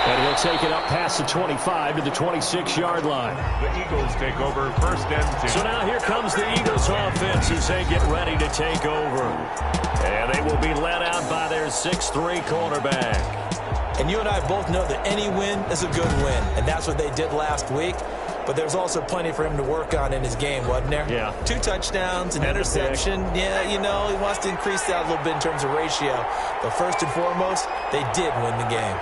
And he'll take it up past the 25 to the 26-yard line. The Eagles take over 1st and 10. So now here comes the Eagles offense as they get ready to take over. And they will be led out by their 6'3 cornerback. And you and I both know that any win is a good win. And that's what they did last week. But there's also plenty for him to work on in his game, wasn't there? Yeah. 2 touchdowns, an interception. Yeah, you know, he wants to increase that a little bit in terms of ratio. But first and foremost, they did win the game.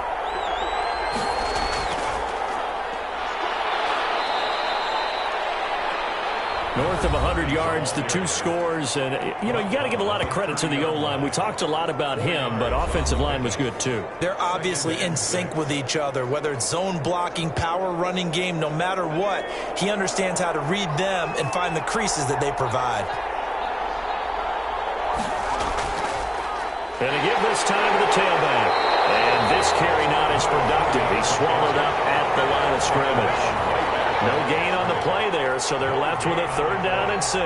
North of 100 yards, the 2 scores. And, you know, you got to give a lot of credit to the O-line. We talked a lot about him, but offensive line was good, too. They're obviously in sync with each other, whether it's zone blocking, power running game, no matter what. He understands how to read them and find the creases that they provide. And a give this time to the tailback. And this carry not as productive. He's swallowed up at the line of scrimmage. No gain on the play there, so they're left with a 3rd down and 6.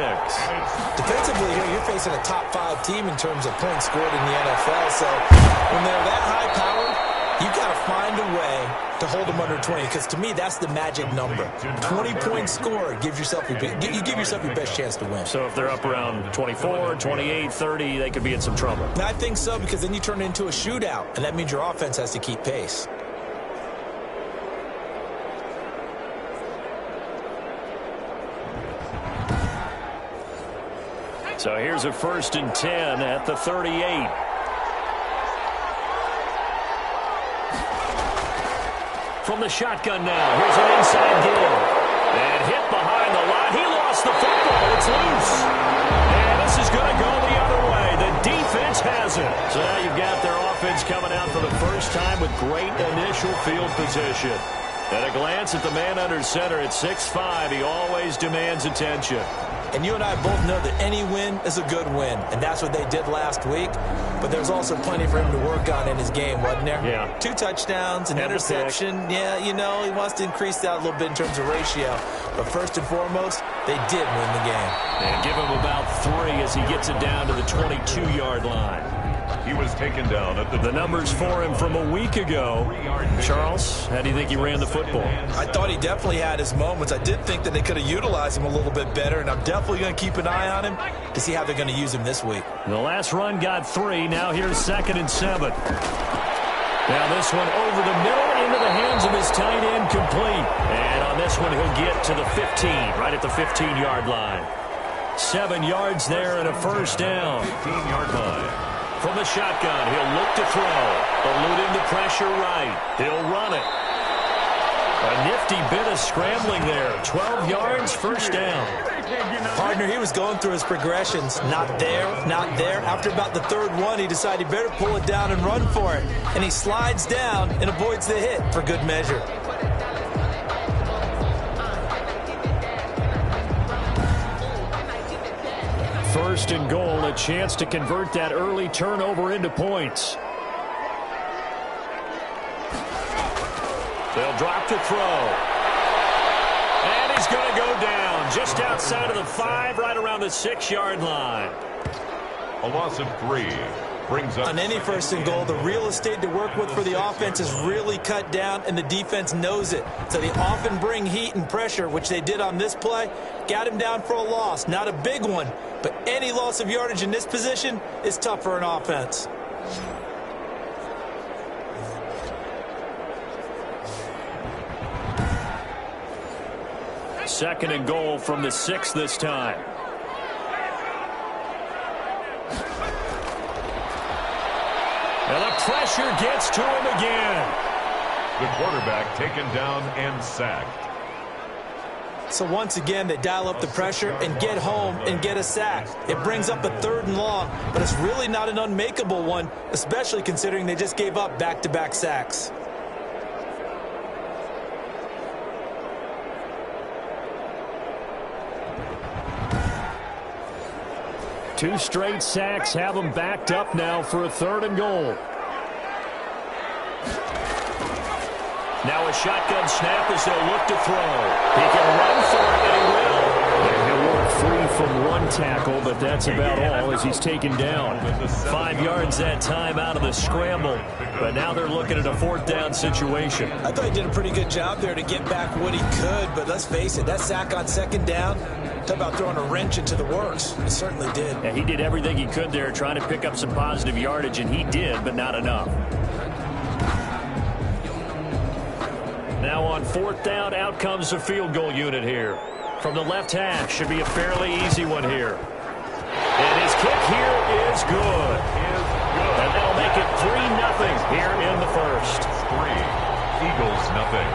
Defensively here, you're facing a top 5 team in terms of points scored in the NFL. So when they're that high-powered, you've got to find a way to hold them under 20. Because to me, that's the magic number. 20-point score gives yourself you give yourself your best chance to win. So if they're up around 24, 28, 30, they could be in some trouble. And I think so, because then you turn it into a shootout, and that means your offense has to keep pace. So here's a 1st and 10 at the 38. From the shotgun now, here's an inside give. And hit behind the line. He lost the football. It's loose. And this is going to go the other way. The defense has it. So now you've got their offense coming out for the first time with great initial field position. At a glance at the man under center at 6'5", he always demands attention. And you and I both know that any win is a good win, and that's what they did last week. But there's also plenty for him to work on in his game, wasn't there? Yeah. 2 touchdowns, an interception. Yeah, you know, he wants to increase that a little bit in terms of ratio. But first and foremost, they did win the game. And give him about 3 as he gets it down to the 22-yard line. He was taken down at the numbers for him from a week ago. Charles, how do you think he ran the football? I thought he definitely had his moments. I did think that they could have utilized him a little bit better, and I'm definitely going to keep an eye on him to see how they're going to use him this week. The last run got 3. Now here's 2nd and 7. Now this one over the middle into the hands of his tight end, complete. And on this one he'll get to the 15, right at the 15-yard line. 7 yards there and a 1st down. 15-yard line. From the shotgun, he'll look to throw. Eluding the pressure right. He'll run it. A nifty bit of scrambling there. 12 yards, 1st down. Partner, he was going through his progressions. Not there, not there. After about the 3rd one, he decided he better pull it down and run for it. And he slides down and avoids the hit for good measure. First and goal, a chance to convert that early turnover into points. They'll drop to throw. And he's going to go down just outside of the 5, right around the 6-yard line. A loss of 3 brings up. On any 1st and goal, the real estate to work with for the offense is really cut down, and the defense knows it. So they often bring heat and pressure, which they did on this play. Got him down for a loss. Not a big one, but any loss of yardage in this position is tough for an offense. Second and goal from the 6 this time. And the pressure gets to him again. The quarterback taken down and sacked. So once again, they dial up the pressure and get home and get a sack. It brings up a 3rd and long, but it's really not an unmakeable one, especially considering they just gave up back-to-back sacks. Two straight sacks have them backed up now for a 3rd and goal. Now a shotgun snap as they'll look to throw. He can run for it, and he will. And he'll work free from one tackle, but that's about all as he's taken down. 5 yards that time out of the scramble, but now they're looking at a 4th down situation. I thought he did a pretty good job there to get back what he could, but let's face it, that sack on 2nd down, talk about throwing a wrench into the works. It certainly did. Yeah, he did everything he could there trying to pick up some positive yardage, and he did, but not enough. Now on 4th down, out comes the field goal unit here. From the left hash, should be a fairly easy one here. And his kick here is good. And that'll make it 3-0 here in the first. 3, Eagles nothing.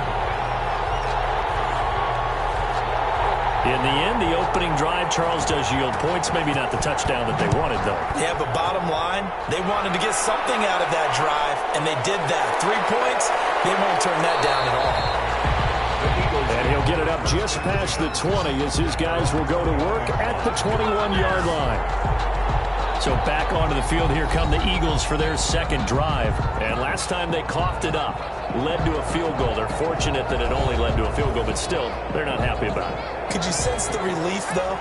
In the end, the opening drive, Charles, does yield points. Maybe not the touchdown that they wanted, though. Yeah, but bottom line, they wanted to get something out of that drive, and they did that. 3 points, they won't turn that down at all. And he'll get it up just past the 20 as his guys will go to work at the 21-yard line. So back onto the field, here come the Eagles for their 2nd drive. And last time they coughed it up, led to a field goal. They're fortunate that it only led to a field goal, but still, they're not happy about it. Could you sense the relief, though,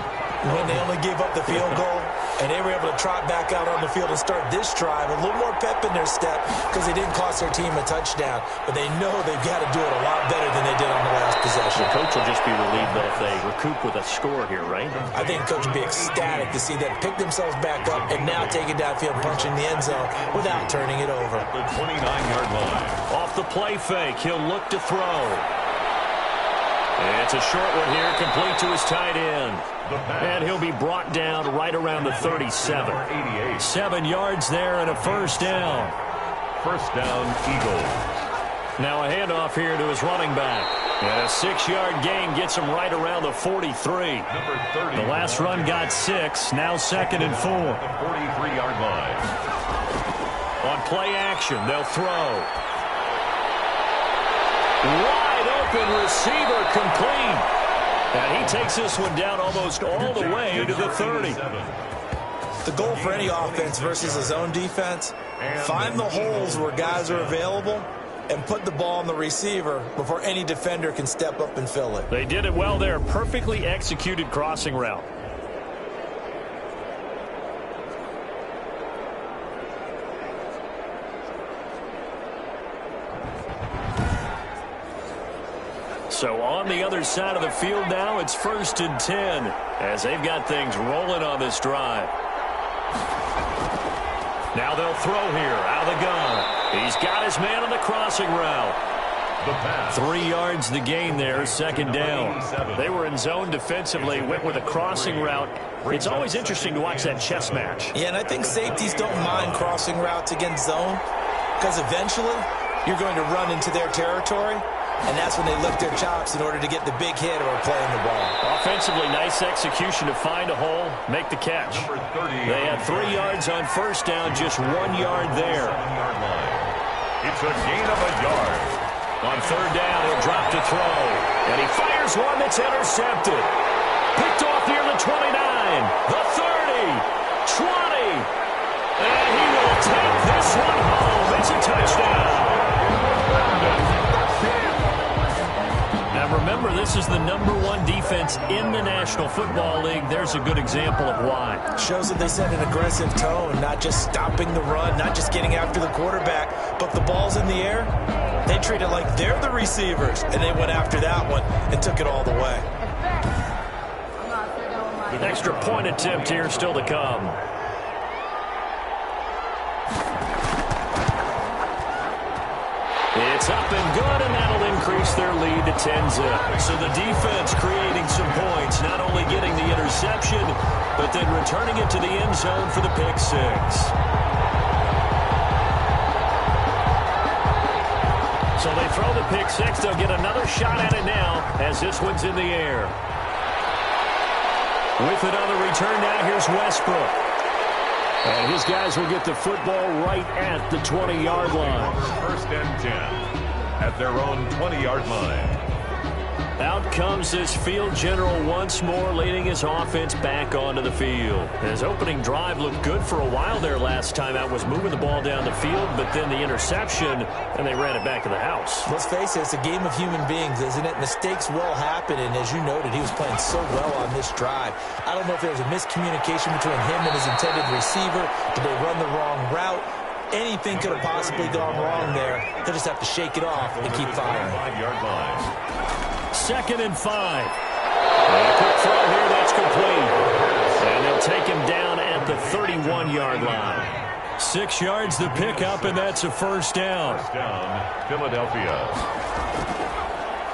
when they only gave up the field goal and they were able to trot back out on the field and start this drive? A little more pep in their step because they didn't cost their team a touchdown, but they know they've got to do it a lot better than they did on the last possession. The coach will just be relieved, though, if they recoup with a score here, right? I think the coach will be ecstatic to see them pick themselves back up and now take it downfield, punching the end zone without turning it over. The 29-yard line. Off the play fake, he'll look to throw. It's a short one here, complete to his tight end. And he'll be brought down right around the 37. 7 yards there and a 1st down. 1st down, Eagles. Now a handoff here to his running back. And a 6-yard gain gets him right around the 43. Number 30. The last run got 6, now 2nd and 4. The 43-yard line. On play action, they'll throw. Wide open receiver complete. And he takes this one down almost all the way to the 30. The goal for any offense versus a zone defense, find the holes where guys are available and put the ball on the receiver before any defender can step up and fill it. They did it well there. Perfectly executed crossing route. So on the other side of the field now, it's 1st and 10 as they've got things rolling on this drive. Now they'll throw here out of the gun. He's got his man on the crossing route. The pass. 3 yards the gain there, 2nd down. They were in zone defensively, went with a crossing route. It's always interesting to watch that chess match. Yeah, and I think safeties don't mind crossing routes against zone because eventually you're going to run into their territory. And that's when they lift their chops in order to get the big hit or playing the ball. Offensively, nice execution to find a hole, make the catch. They had 3 yards on 1st down, just 1 yard there. It's a gain of a yard. On 3rd down, he'll drop to throw. And he fires one that's intercepted. Picked off near the 29, the 30, 20. And he will take this one home. It's a touchdown. Now remember, this is the #1 defense in the National Football League. There's a good example of why. Shows that they set an aggressive tone, not just stopping the run, not just getting after the quarterback, but the ball's in the air. They treat it like they're the receivers, and they went after that one and took it all the way. An extra point attempt here still to come. It's up and good, and that'll increase their lead to 10-zip. So the defense creating some points, not only getting the interception, but then returning it to the end zone for the pick 6. So they throw the pick 6. They'll get another shot at it now as this one's in the air. With it on the return now, here's Westbrook. And his guys will get the football right at the 20-yard line. 1st and 10 at their own 20-yard line. Out comes this field general once more, leading his offense back onto the field. His opening drive looked good for a while there last time out, was moving the ball down the field, but then the interception, and they ran it back to the house. Let's face it, it's a game of human beings, isn't it? Mistakes will happen, and as you noted, he was playing so well on this drive. I don't know if there was a miscommunication between him and his intended receiver. Did they run the wrong route? Anything could have possibly gone wrong there. He'll just have to shake it off and keep firing. 5-yard line. 2nd and 5. And a quick throw here, that's complete. And they'll take him down at the 31-yard line. 6 yards the pickup, and that's a first down. First down, Philadelphia.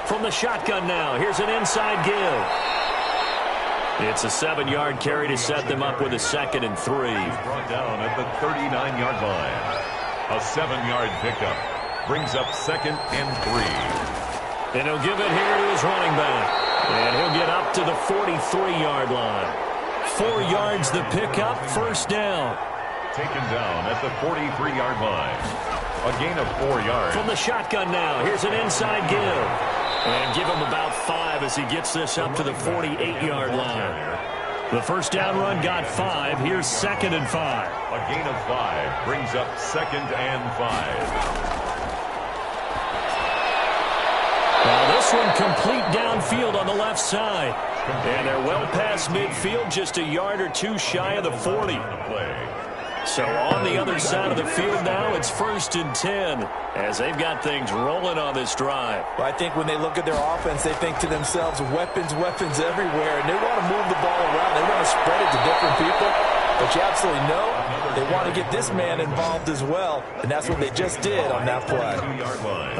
From the shotgun now, here's an inside give. It's a 7-yard carry to set them up with a 2nd and 3. He's brought down at the 39-yard line. A 7-yard pickup brings up 2nd and 3. And he'll give it here to his running back. And he'll get up to the 43-yard line. 4 yards the pickup, first down. Taken down at the 43-yard line. A gain of 4 yards. From the shotgun now, here's an inside give. And give him about 5 as he gets this up to the 48-yard line. The first down run got 5. Here's 2nd and 5. A gain of 5 brings up 2nd and 5. Now this one complete downfield on the left side. And they're well past midfield, just a yard or two shy of the 40. So on the other side of the field now, it's 1st and 10 as they've got things rolling on this drive. Well, I think when they look at their offense, they think to themselves, weapons, weapons everywhere, and they want to move the ball around. They want to spread it to different people. But you absolutely know they want to get this man involved as well, and that's what they just did on that play.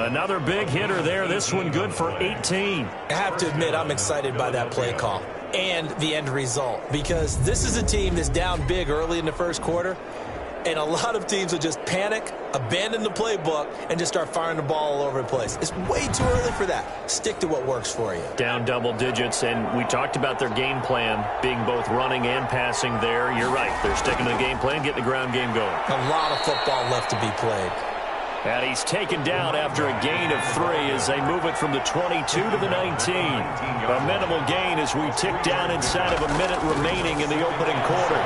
Another big hitter there. This one good for 18. I have to admit, I'm excited by that play call and the end result, because this is a team that's down big early in the first quarter, and a lot of teams will just panic, abandon the playbook, and just start firing the ball all over the place. It's way too early for that. Stick to what works for you. Down double digits, and we talked about their game plan being both running and passing there. You're right. They're sticking to the game plan, getting the ground game going. A lot of football left to be played. And he's taken down after a gain of 3 as they move it from the 22 to the 19. A minimal gain as we tick down inside of a minute remaining in the opening quarter.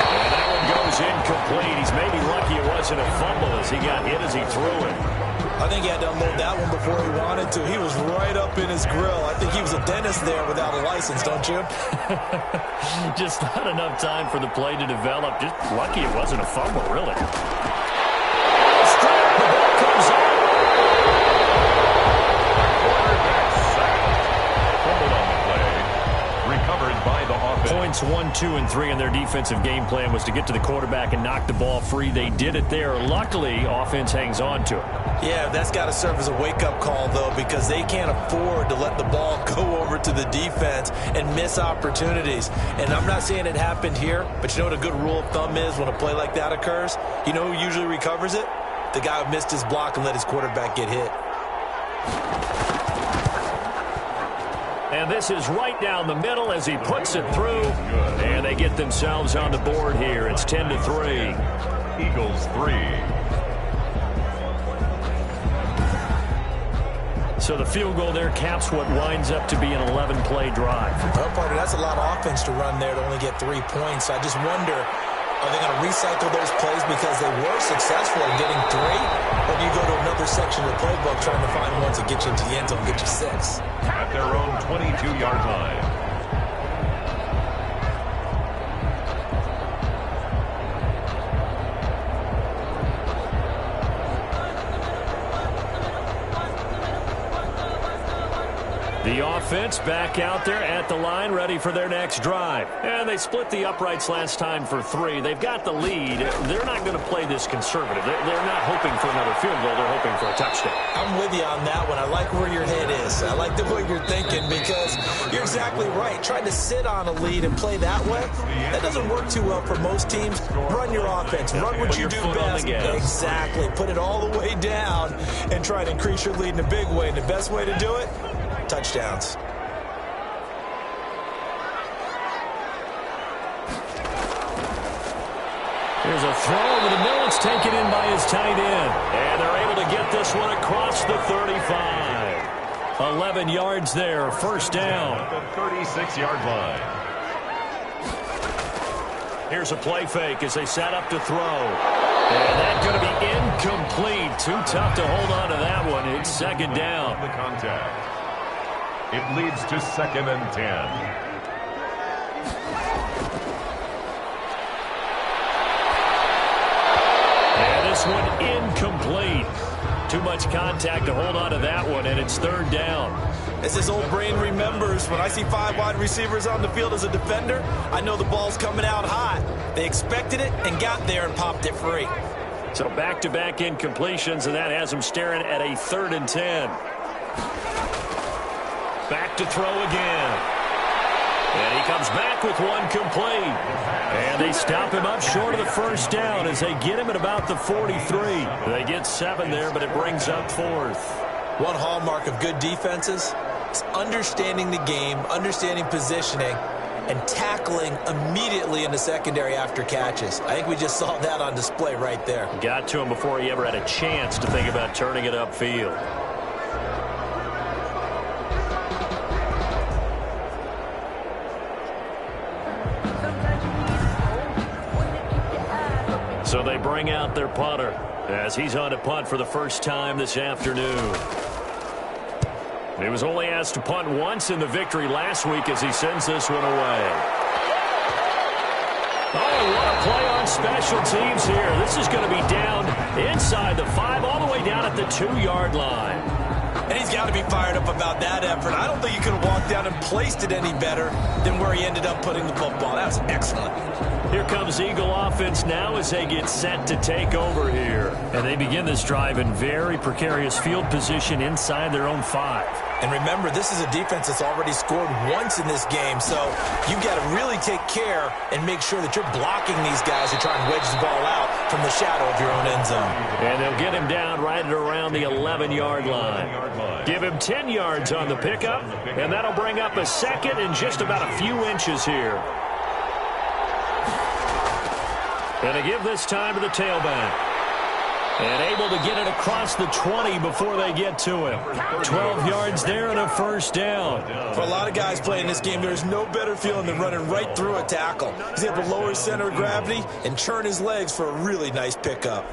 And that one goes incomplete. He's maybe lucky it wasn't a fumble as he got hit as he threw it. I think he had to unload that one before he wanted to. He was right up in his grill. I think he was a dentist there without a license, don't you? Just not enough time for the play to develop. Just lucky it wasn't a fumble, really. Straight, the ball comes out. Fumbled on the play. Recovered by the offense. Points 1, 2, and 3 in their defensive game plan was to get to the quarterback and knock the ball free. They did it there. Luckily, offense hangs on to it. Yeah, that's got to serve as a wake-up call, though, because they can't afford to let the ball go over to the defense and miss opportunities. And I'm not saying it happened here, but you know what a good rule of thumb is when a play like that occurs? You know who usually recovers it? The guy who missed his block and let his quarterback get hit. And this is right down the middle as he puts it through. And they get themselves on the board here. It's 10-3. Eagles 3. So the field goal there caps what winds up to be an 11-play drive. Well, partner, that's a lot of offense to run there to only get 3 points. I just wonder, are they going to recycle those plays because they were successful in getting 3? Or do you go to another section of the playbook trying to find ones that get you into the end zone and get you 6? At their own 22-yard line. The offense back out there at the line, ready for their next drive. And they split the uprights last time for 3. They've got the lead. They're not going to play this conservative. They're not hoping for another field goal. They're hoping for a touchdown. I'm with you on that one. I like where your head is. I like the way you're thinking because you're exactly right. Trying to sit on a lead and play that way, that doesn't work too well for most teams. Run your offense. Run what you do best. Exactly. Put it all the way down and try to increase your lead in a big way. And the best way to do it, touchdowns. Here's a throw over the middle. It's taken in by his tight end. And they're able to get this one across the 35. 11 yards there, first down. At the 36-yard line. Here's a play fake as they set up to throw. And that's going to be incomplete. Too tough to hold on to that one. It's second down. The contact. It leads to 2nd and 10. And this one incomplete. Too much contact to hold on to that one, and it's third down. As his old brain remembers, when I see 5 wide receivers on the field as a defender, I know the ball's coming out hot. They expected it and got there and popped it free. So back-to-back incompletions, and that has them staring at a 3rd and 10. Back to throw again. And he comes back with one complete. And they stop him up short of the first down as they get him at about the 43. They get 7 there, but it brings up 4th. One hallmark of good defenses is understanding the game, understanding positioning, and tackling immediately in the secondary after catches. I think we just saw that on display right there. Got to him before he ever had a chance to think about turning it upfield. So they bring out their punter as he's on to punt for the first time this afternoon. He was only asked to punt once in the victory last week as he sends this one away. Oh, what a play on special teams here. This is going to be down inside the 5 all the way down at the 2-yard line. And he's got to be fired up about that effort. I don't think he could have walked down and placed it any better than where he ended up putting the football. That was excellent. Here comes Eagle offense now as they get set to take over here. And they begin this drive in very precarious field position inside their own 5. And remember, this is a defense that's already scored once in this game, so you've got to really take care and make sure that you're blocking these guys who try and wedge the ball out from the shadow of your own end zone. And they'll get him down right at around the 11-yard line. Give him 10 yards on the pickup, and that'll bring up a 2nd and just about a few inches here. And they give this time to the tailback. And able to get it across the 20 before they get to him. 12 yards there and a first down. For a lot of guys playing this game, there's no better feeling than running right through a tackle. He's able to lower his center of gravity and churn his legs for a really nice pickup.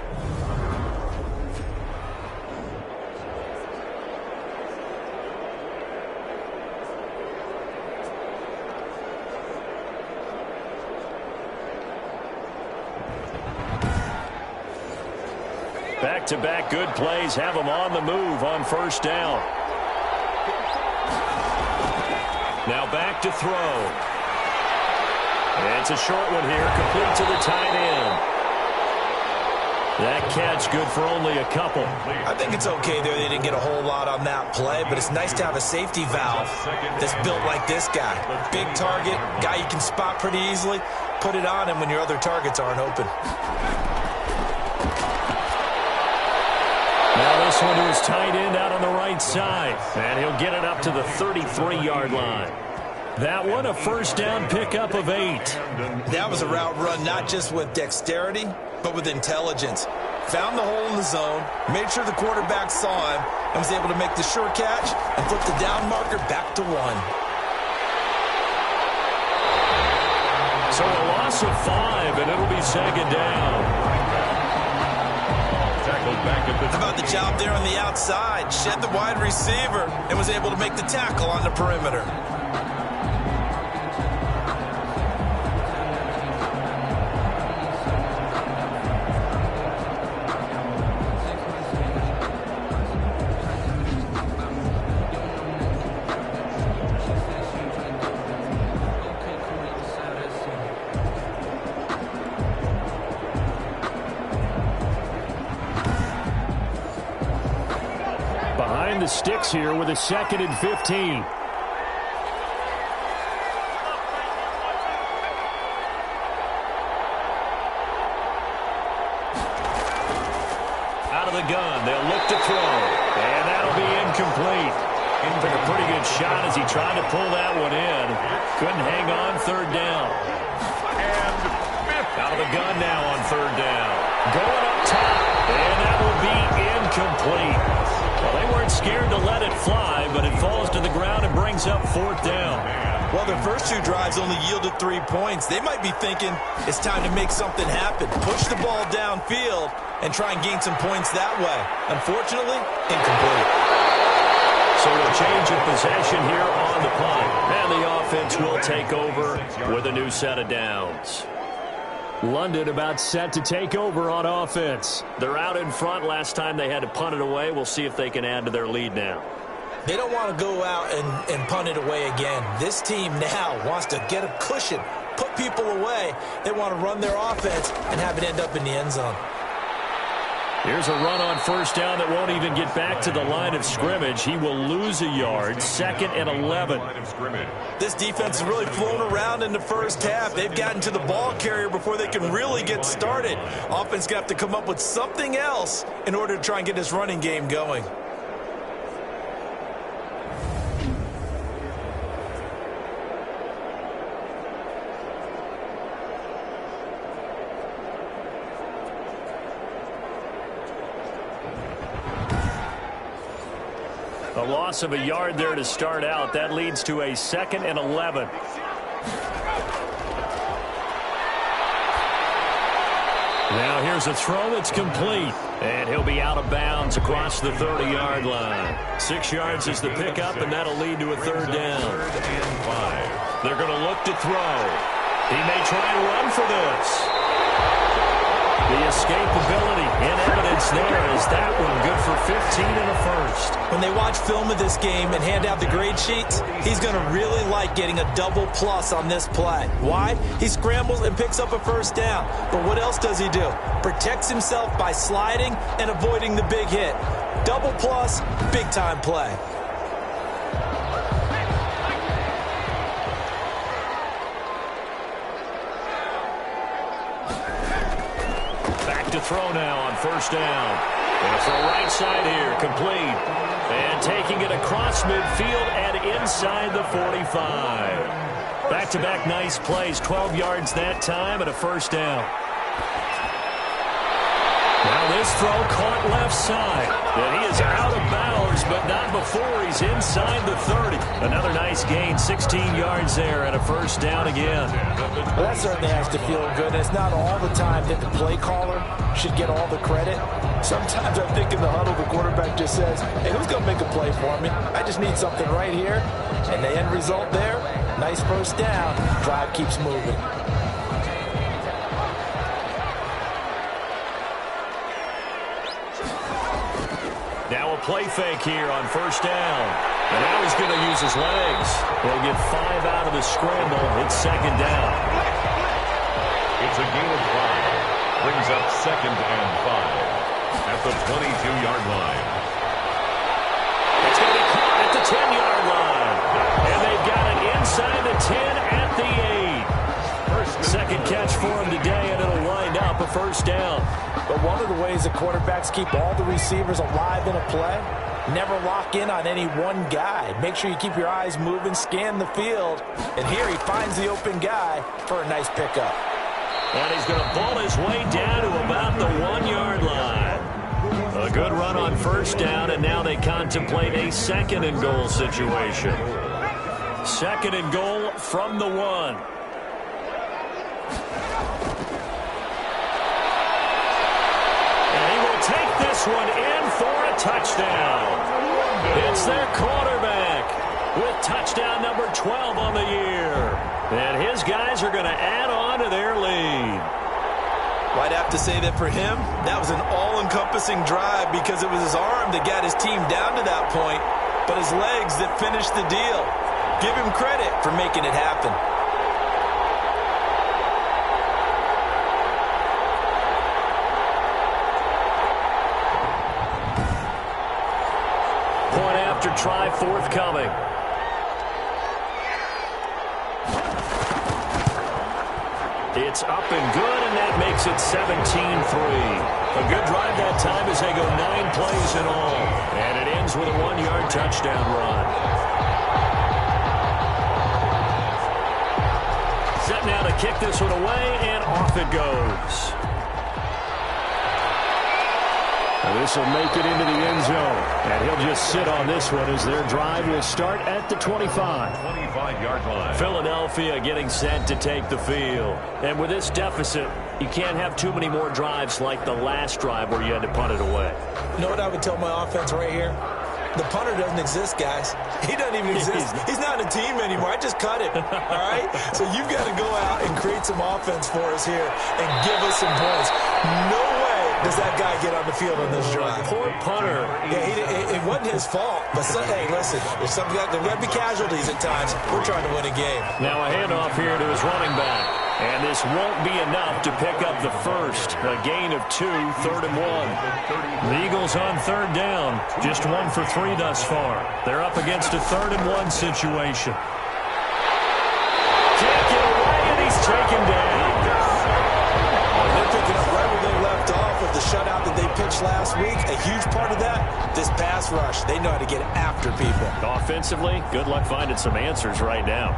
Back-to-back good plays have them on the move on first down. Now back to throw. And it's a short one here, complete to the tight end. That catch good for only a couple. I think it's okay there. They didn't get a whole lot on that play, but it's nice to have a safety valve that's built like this guy. Big target, guy you can spot pretty easily. Put it on him when your other targets aren't open. Now this one to his tight end out on the right side. And he'll get it up to the 33-yard line. That one a first down pickup of 8. That was a route run not just with dexterity, but with intelligence. Found the hole in the zone, made sure the quarterback saw him, and was able to make the sure catch and flip the down marker back to 1. So a loss of 5, and it'll be second down. How about the job there on the outside? Shed the wide receiver and was able to make the tackle on the perimeter. The sticks here with a 2nd and 15. Out of the gun, they'll look to throw, and that'll be incomplete. Took a pretty good shot as he tried to pull that one in. Couldn't hang on, third down. Out of the gun now on third down. Going up top, and that will be incomplete. Well, they weren't scared to let it fly, but it brings up fourth down. Well, their first two drives only yielded 3 points. They might be thinking it's time to make something happen. Push the ball downfield and try and gain some points that way. Unfortunately, incomplete. So a change of possession here on the punt. And the offense will take over with a new set of downs. London about set to take over on offense. They're out in front. Last time they had to punt it away. We'll see if they can add to their lead now. They don't want to go out and punt it away again. This team now wants to get a cushion, put people away. They want to run their offense and have it end up in the end zone. Here's a run on first down that won't even get back to the line of scrimmage. He will lose a yard. 2nd and 11. This defense has really flown around in the first half. They've gotten to the ball carrier before they can really get started. Offense got to come up with something else in order to try and get this running game going. A loss of a yard there to start out. That leads to a 2nd and 11. Now here's a throw that's complete. And he'll be out of bounds across the 30-yard line. 6 yards is the pickup, and that'll lead to a third down. 3rd and 5. They're going to look to throw. He may try and run for this. The escapability in evidence there is that one good for 15 and a first. When they watch film of this game and hand out the grade sheets, he's going to really like getting a double plus on this play. Why? He scrambles and picks up a first down. But what else does he do? Protects himself by sliding and avoiding the big hit. Double plus, big time play. To throw now on first down. And for right side here, complete. And taking it across midfield and inside the 45. Back-to-back nice plays, 12 yards that time and a first down. Now this throw caught left side. And he is out of bounds, but not before he's inside the 30. Another nice gain, 16 yards there and a first down again. Well, that certainly has to feel good. It's not all the time that the play caller should get all the credit. Sometimes I think in the huddle, the quarterback just says, hey, who's going to make a play for me? I just need something right here. And the end result there, nice first down. Drive keeps moving. Now a play fake here on first down. And now he's going to use his legs. He'll get 5 out of the scramble. It's 2nd down. It's a gain of 5. Brings up 2nd and 5 at the 22-yard line. It's going to be caught at the 10-yard line. And they've got it inside the 10 at the 8. Second catch for him today, and it'll wind up a first down. But one of the ways that quarterbacks keep all the receivers alive in a play, never lock in on any one guy. Make sure you keep your eyes moving, scan the field. And here he finds the open guy for a nice pickup. And he's going to ball his way down to about the 1-yard line. A good run on first down, and now they contemplate a 2nd and goal situation. 2nd and goal from the 1. This one in for a touchdown. It's their quarterback with touchdown number 12 on the year. And his guys are going to add on to their lead. Well, I'd have to say that for him, that was an all-encompassing drive because it was his arm that got his team down to that point, but his legs that finished the deal. Give him credit for making it happen. Try forthcoming. It's up and good, and that makes it 17-3. A good drive that time as they go 9 plays in all. And it ends with a 1-yard touchdown run. Set now to kick this one away, and off it goes. This will make it into the end zone. And he'll just sit on this one as their drive will start at the 25. 25-yard line. Philadelphia getting set to take the field. And with this deficit, you can't have too many more drives like the last drive where you had to punt it away. You know what I would tell my offense right here? The punter doesn't exist, guys. He doesn't even exist. He's not a team anymore. I just cut him, all right? So you've got to go out and create some offense for us here and give us some points. No way does that guy get on the field on this drive. Poor punter. Yeah, it wasn't his fault. But, hey, listen, there's something there got to be casualties at times. We're trying to win a game. Now a handoff here to his running back. And this won't be enough to pick up the first. A gain of 2, 3rd and 1. The Eagles on 3rd down. Just 1 for 3 thus far. They're up against a 3rd and 1 situation. Can't get away, and he's taken down. They're picking up right where they left off with the shutout that they pitched last week. A huge part of that, this pass rush. They know how to get after people. Offensively, good luck finding some answers right now.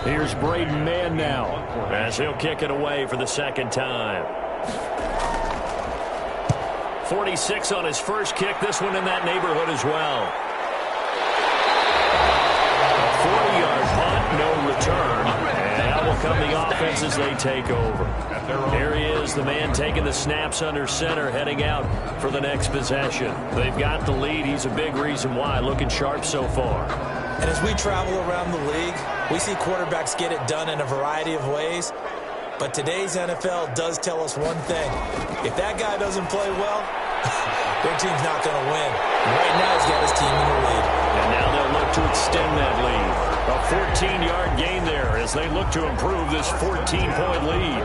Here's Braden Mann now as he'll kick it away for the second time. 46 on his first kick. This one in that neighborhood as well. A 40-yard punt, no return. And out will come the offense as they take over. Here he is, the man taking the snaps under center, heading out for the next possession. They've got the lead. He's a big reason why. Looking sharp so far. And as we travel around the league, we see quarterbacks get it done in a variety of ways. But today's NFL does tell us one thing. If that guy doesn't play well, their team's not going to win. And right now, he's got his team in the lead. And now they'll look to extend that lead. A 14-yard gain there as they look to improve this 14-point lead.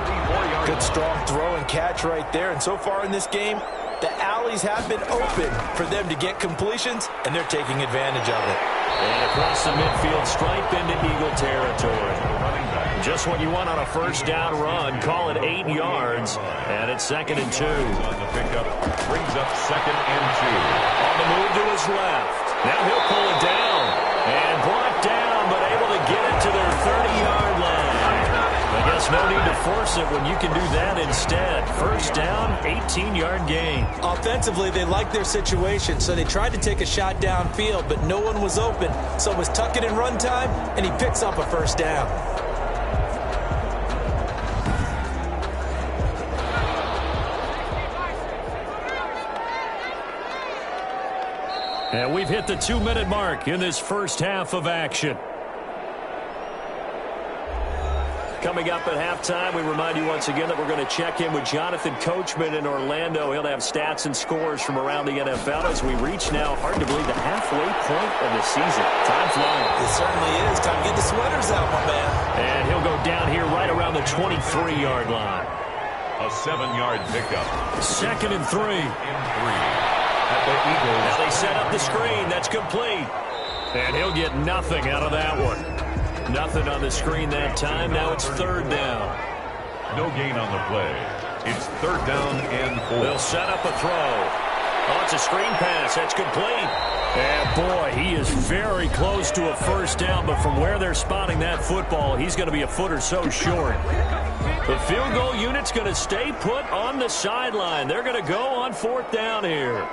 Good, strong throw and catch right there. And so far in this game, the alleys have been open for them to get completions, and they're taking advantage of it. And across the midfield stripe into Eagle territory. Just what you want on a first down run. Call it 8 yards, and it's 2nd and 2. On the pickup, brings up 2nd and 2. On the move to his left. Now he'll pull it down. And brought down, but able to get it to their 30-yard line. I guess no need to force it when you can do that instead. First down, 18-yard gain. Offensively, they liked their situation, so they tried to take a shot downfield, but no one was open. So it was tuck it in run time, and he picks up a first down. And we've hit the 2-minute mark in this first half of action. Coming up at halftime, we remind you once again that we're going to check in with Jonathan Coachman in Orlando. He'll have stats and scores from around the NFL as we reach now, hard to believe, the halfway point of the season. Time flying. It certainly is. Time to get the sweaters out, my man. And he'll go down here right around the 23-yard line. A 7-yard pickup. 2nd and 3. At the Eagles. Now they set up the screen. That's complete. And he'll get nothing out of that one. Nothing on the screen that time. Now it's 3rd down. No gain on the play. It's 3rd down and 4. They'll set up a throw. Oh, it's a screen pass. That's complete. And, boy, he is very close to a first down, but from where they're spotting that football, he's going to be a foot or so short. The field goal unit's going to stay put on the sideline. They're going to go on 4th down here.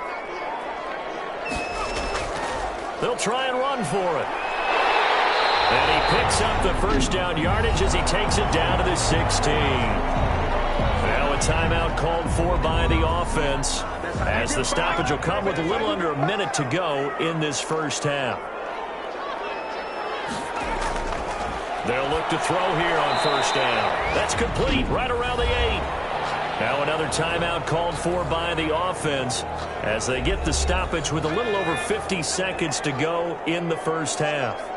They'll try and run for it. And he picks up the first down yardage as he takes it down to the 16. Now a timeout called for by the offense as the stoppage will come with a little under a minute to go in this first half. They'll look to throw here on first down. That's complete right around the 8. Now another timeout called for by the offense as they get the stoppage with a little over 50 seconds to go in the first half.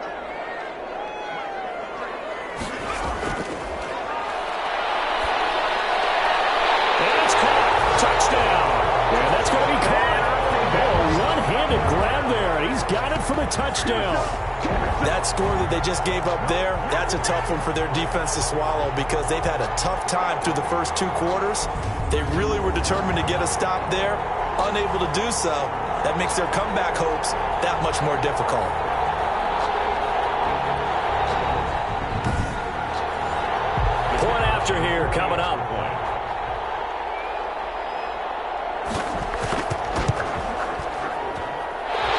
For the touchdown. That score that they just gave up there, that's a tough one for their defense to swallow because they've had a tough time through the first 2 quarters. They really were determined to get a stop there, unable to do so, that makes their comeback hopes that much more difficult. Point after here coming up.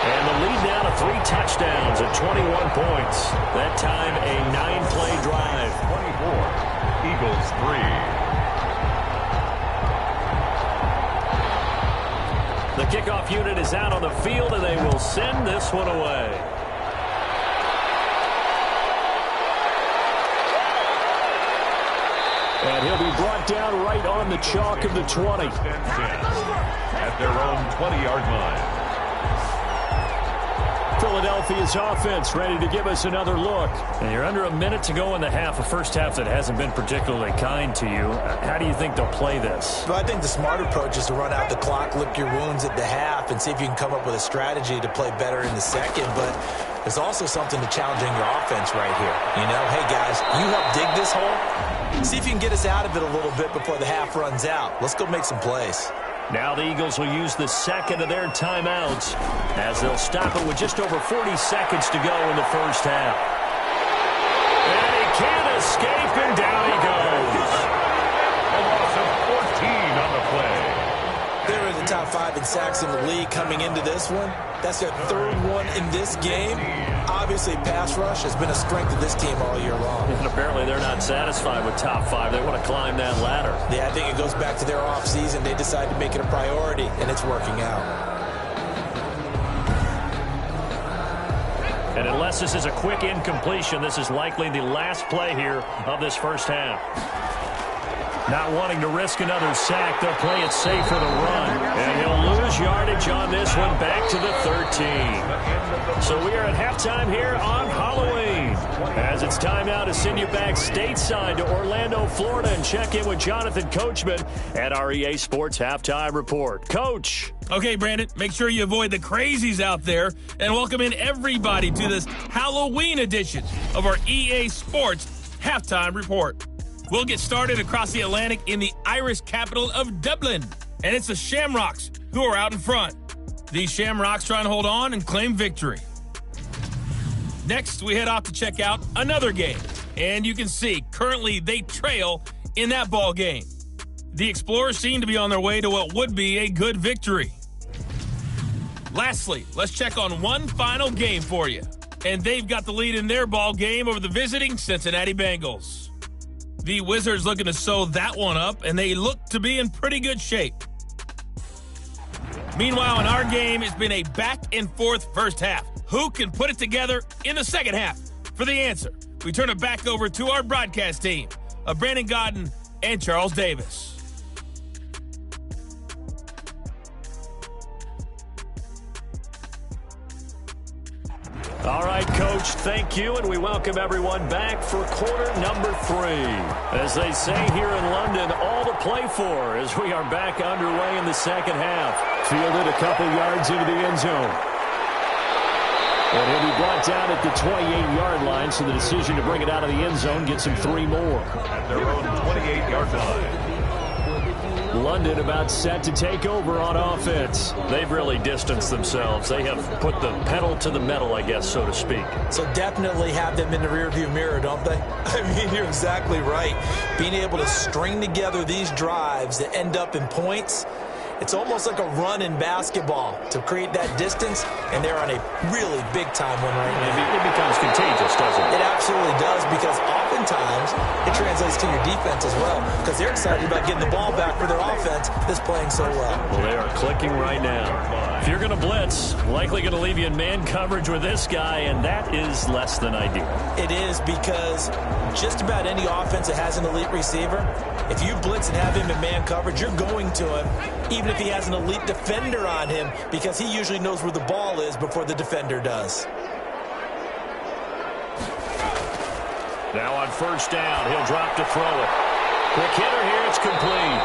And the lead now to 3 touchdowns at 21 points. That time a 9-play drive. 24. Eagles 3. The kickoff unit is out on the field, and they will send this one away. And he'll be brought down right on the chalk of the 20. At their own 20-yard line. Philadelphia's offense ready to give us another look. And you're under a minute to go in the half, a first half that hasn't been particularly kind to you. How do you think they'll play this? Well, I think the smart approach is to run out the clock, lick your wounds at the half, and see if you can come up with a strategy to play better in the second. But there's also something to challenging your offense right here. You know, hey, guys, you help dig this hole. See if you can get us out of it a little bit before the half runs out. Let's go make some plays. Now the Eagles will use the second of their timeouts as they'll stop it with just over 40 seconds to go in the first half. And he can't escape, and down he goes. A loss of 14 on the play. They're in the top 5 in sacks in the league coming into this one. That's their 3rd one in this game. Obviously, pass rush has been a strength of this team all year long. And apparently they're not satisfied with top 5. They want to climb that ladder. Yeah, I think it goes back to their offseason. They decided to make it a priority, and it's working out. And unless this is a quick incompletion, this is likely the last play here of this first half. Not wanting to risk another sack, they'll play it safe for the run. And he'll lose yardage on this one, back to the 13. So we are at halftime here on Halloween. As it's time now to send you back stateside to Orlando, Florida, and check in with Jonathan Coachman at our EA Sports Halftime Report. Coach. Okay, Brandon, make sure you avoid the crazies out there and welcome in everybody to this Halloween edition of our EA Sports Halftime Report. We'll get started across the Atlantic in the Irish capital of Dublin. And it's the Shamrocks who are out in front. These Shamrocks trying to hold on and claim victory. Next, we head off to check out another game. And you can see, currently they trail in that ball game. The Explorers seem to be on their way to what would be a good victory. Lastly, let's check on one final game for you. And they've got the lead in their ball game over the visiting Cincinnati Bengals. The Wizards looking to sew that one up, and they look to be in pretty good shape. Meanwhile, in our game, it's been a back-and-forth first half. Who can put it together in the second half? For the answer, we turn it back over to our broadcast team of Brandon Godden and Charles Davis. All right, Coach, thank you, and we welcome everyone back for quarter number 3. As they say here in London, all to play for as we are back underway in the second half. Fielded a couple yards into the end zone. And he'll be brought down at the 28-yard line, so the decision to bring it out of the end zone gets him 3 more. At their own 28-yard line. London about set to take over on offense. They've really distanced themselves. They have put the pedal to the metal, I guess, so to speak. So definitely have them in the rearview mirror, don't they? I mean, you're exactly right. Being able to string together these drives that end up in points, it's almost like a run in basketball to create that distance, and they're on a really big-time one right now. It becomes contagious, doesn't it? It absolutely does, because oftentimes it translates to your defense as well, because they're excited about getting the ball back for their offense that's playing so well. Well, they are clicking right now. If you're going to blitz, likely going to leave you in man coverage with this guy, and that is less than ideal. It is, because just about any offense that has an elite receiver, if you blitz and have him in man coverage, you're going to him, even if he has an elite defender on him, because he usually knows where the ball is before the defender does. Now on first down, he'll drop to throw it. Quick hitter here, it's complete.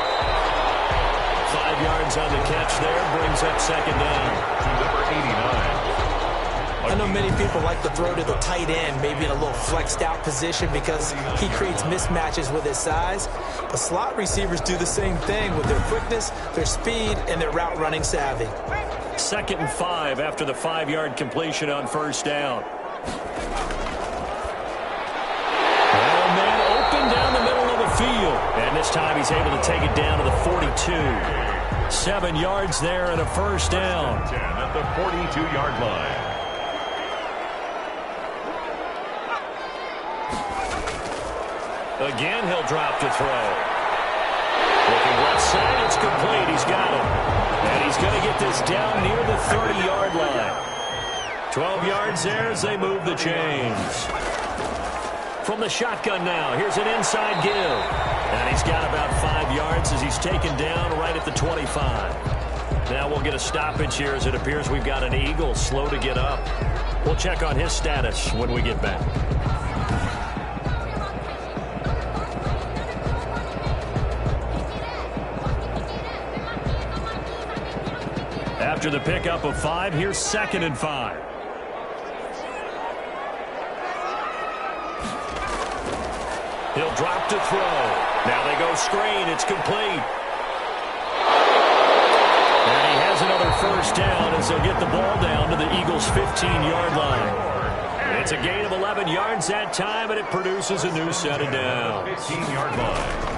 5 yards on the catch there, brings up second down. To number 89. A I know many people like to throw to the tight end, maybe in a little flexed out position because he creates mismatches with his size. But slot receivers do the same thing with their quickness, their speed, and their route running savvy. 2nd and 5 after the 5-yard completion on first down. And then open down the middle of the field. And this time he's able to take it down to the 42. 7 yards there and a first down. 10 at the 42-yard line. Again, he'll drop to throw. Looking left side, it's complete. He's got it. And he's going to get this down near the 30-yard line. 12 yards there as they move the chains. From the shotgun now, here's an inside give. And he's got about 5 yards as he's taken down right at the 25. Now we'll get a stoppage here as it appears we've got an Eagle slow to get up. We'll check on his status when we get back. After the pickup of 5, here's 2nd and 5. He'll drop to throw. Now they go screen. It's complete. And he has another first down as they'll get the ball down to the Eagles' 15-yard line. It's a gain of 11 yards that time, and it produces a new set of downs. 15-yard line.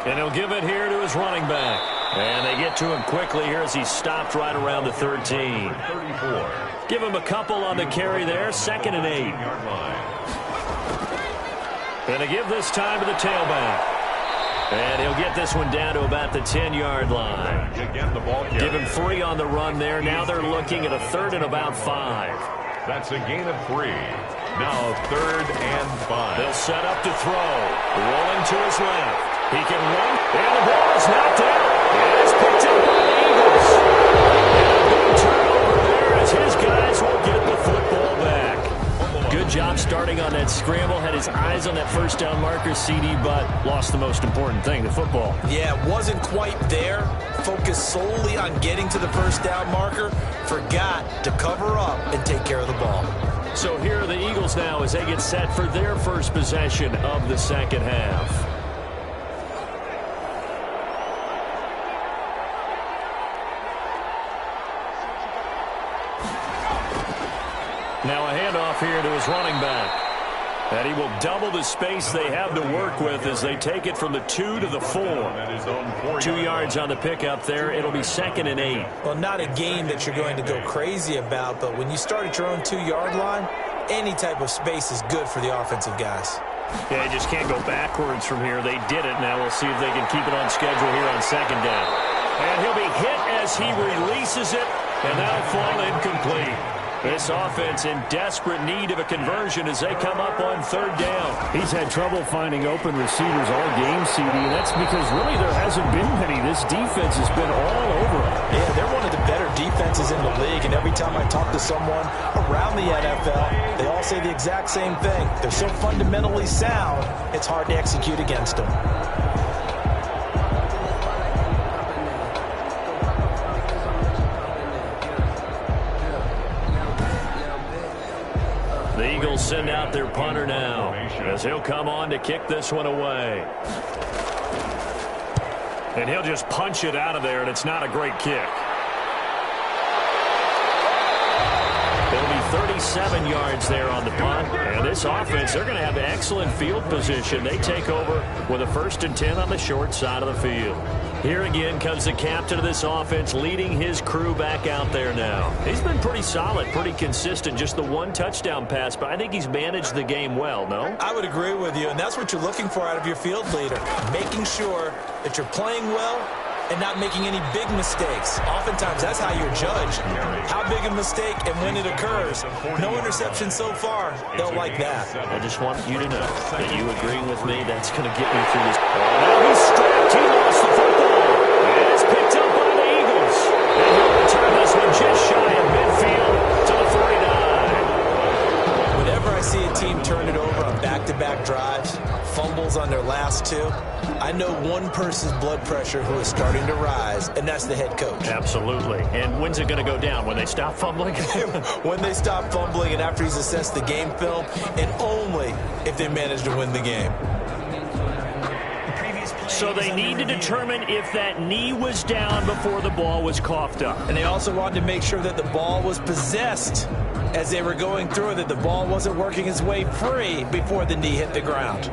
And he'll give it here to his running back. And they get to him quickly here as he's stopped right around the 13. 34. Give him a couple on the carry there. 2nd and 8. Yard line. And to give this time to the tailback. And he'll get this one down to about the 10-yard line. Again, the ball carrier. Give him 3 on the run there. Now they're looking at a 3rd and about 5. That's a gain of 3. Now 3rd and 5. They'll set up to throw. Rolling to his left. He can run. And the ball is knocked out. And it's picked up by the Eagles. And a big turnover there as his guys will get the football back. Good job starting on that scramble. Had his eyes on that first down marker, CD, but lost the most important thing, the football. Yeah, wasn't quite there. Focused solely on getting to the first down marker. Forgot to cover up and take care of the ball. So here are the Eagles now as they get set for their first possession of the second half. Now a handoff here to his running back. And he will double the space they have to work with as they take it from the 2 to the 4. 2 yards on the pickup there. It'll be 2nd and 8. Well, not a game that you're going to go crazy about, but when you start at your own 2-yard line, any type of space is good for the offensive guys. Yeah, they just can't go backwards from here. They did it. Now we'll see if they can keep it on schedule here on 2nd down. And he'll be hit as he releases it, and that'll fall incomplete. This offense in desperate need of a conversion as they come up on 3rd down. He's had trouble finding open receivers all game, CD, and that's because really there hasn't been many. This defense has been all over him. Yeah, they're one of the better defenses in the league, and every time I talk to someone around the NFL, they all say the exact same thing. They're so fundamentally sound, it's hard to execute against them. The Eagles send out their punter now as he'll come on to kick this one away. And he'll just punch it out of there, and it's not a great kick. It'll be 37 yards there on the punt. And this offense, they're going to have excellent field position. They take over with a 1st and 10 on the short side of the field. Here again comes the captain of this offense leading his crew back out there now. He's been pretty solid, pretty consistent. Just the 1 touchdown pass, but I think he's managed the game well, no? I would agree with you, and that's what you're looking for out of your field leader. Making sure that you're playing well and not making any big mistakes. Oftentimes, that's how you're judged. How big a mistake and when it occurs. No interception so far. They'll like that. I just want you to know that you agreeing with me, that's going to get me through this. Now he's strapped. He lost the football. And it's picked up by the Eagles. And he'll return this one just shy of midfield to the 49. Whenever I see a team turn it over on back-to-back drives, fumbles on their last two, I know one person's blood pressure who is starting to rise, and that's the head coach. Absolutely. And when's it going to go down? When they stop fumbling? When they stop fumbling and after he's assessed the game film, and only if they manage to win the game. So they need to determine if that knee was down before the ball was coughed up. And they also wanted to make sure that the ball was possessed as they were going through, that the ball wasn't working its way free before the knee hit the ground.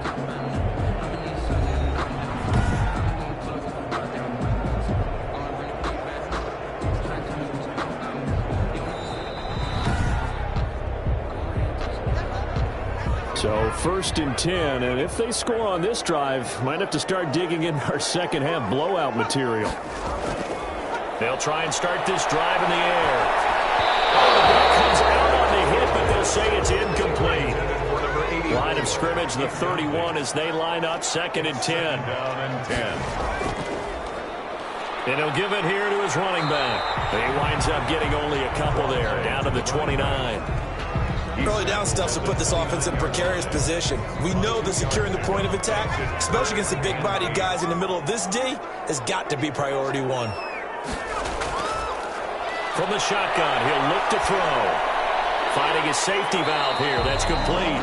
So 1st and 10, and if they score on this drive, might have to start digging in our second half blowout material. They'll try and start this drive in the air. Oh, the ball comes out on the hit, but they'll say it's incomplete. Line of scrimmage, the 31 as they line up, 2nd and 10. Down and 10. And he'll give it here to his running back. He winds up getting only a couple there, down to the 29. Early down stuff to put this offense in a precarious position. We know that securing the point of attack, especially against the big-bodied guys in the middle of this D, has got to be priority one. From the shotgun, he'll look to throw. Finding his safety valve here. That's complete.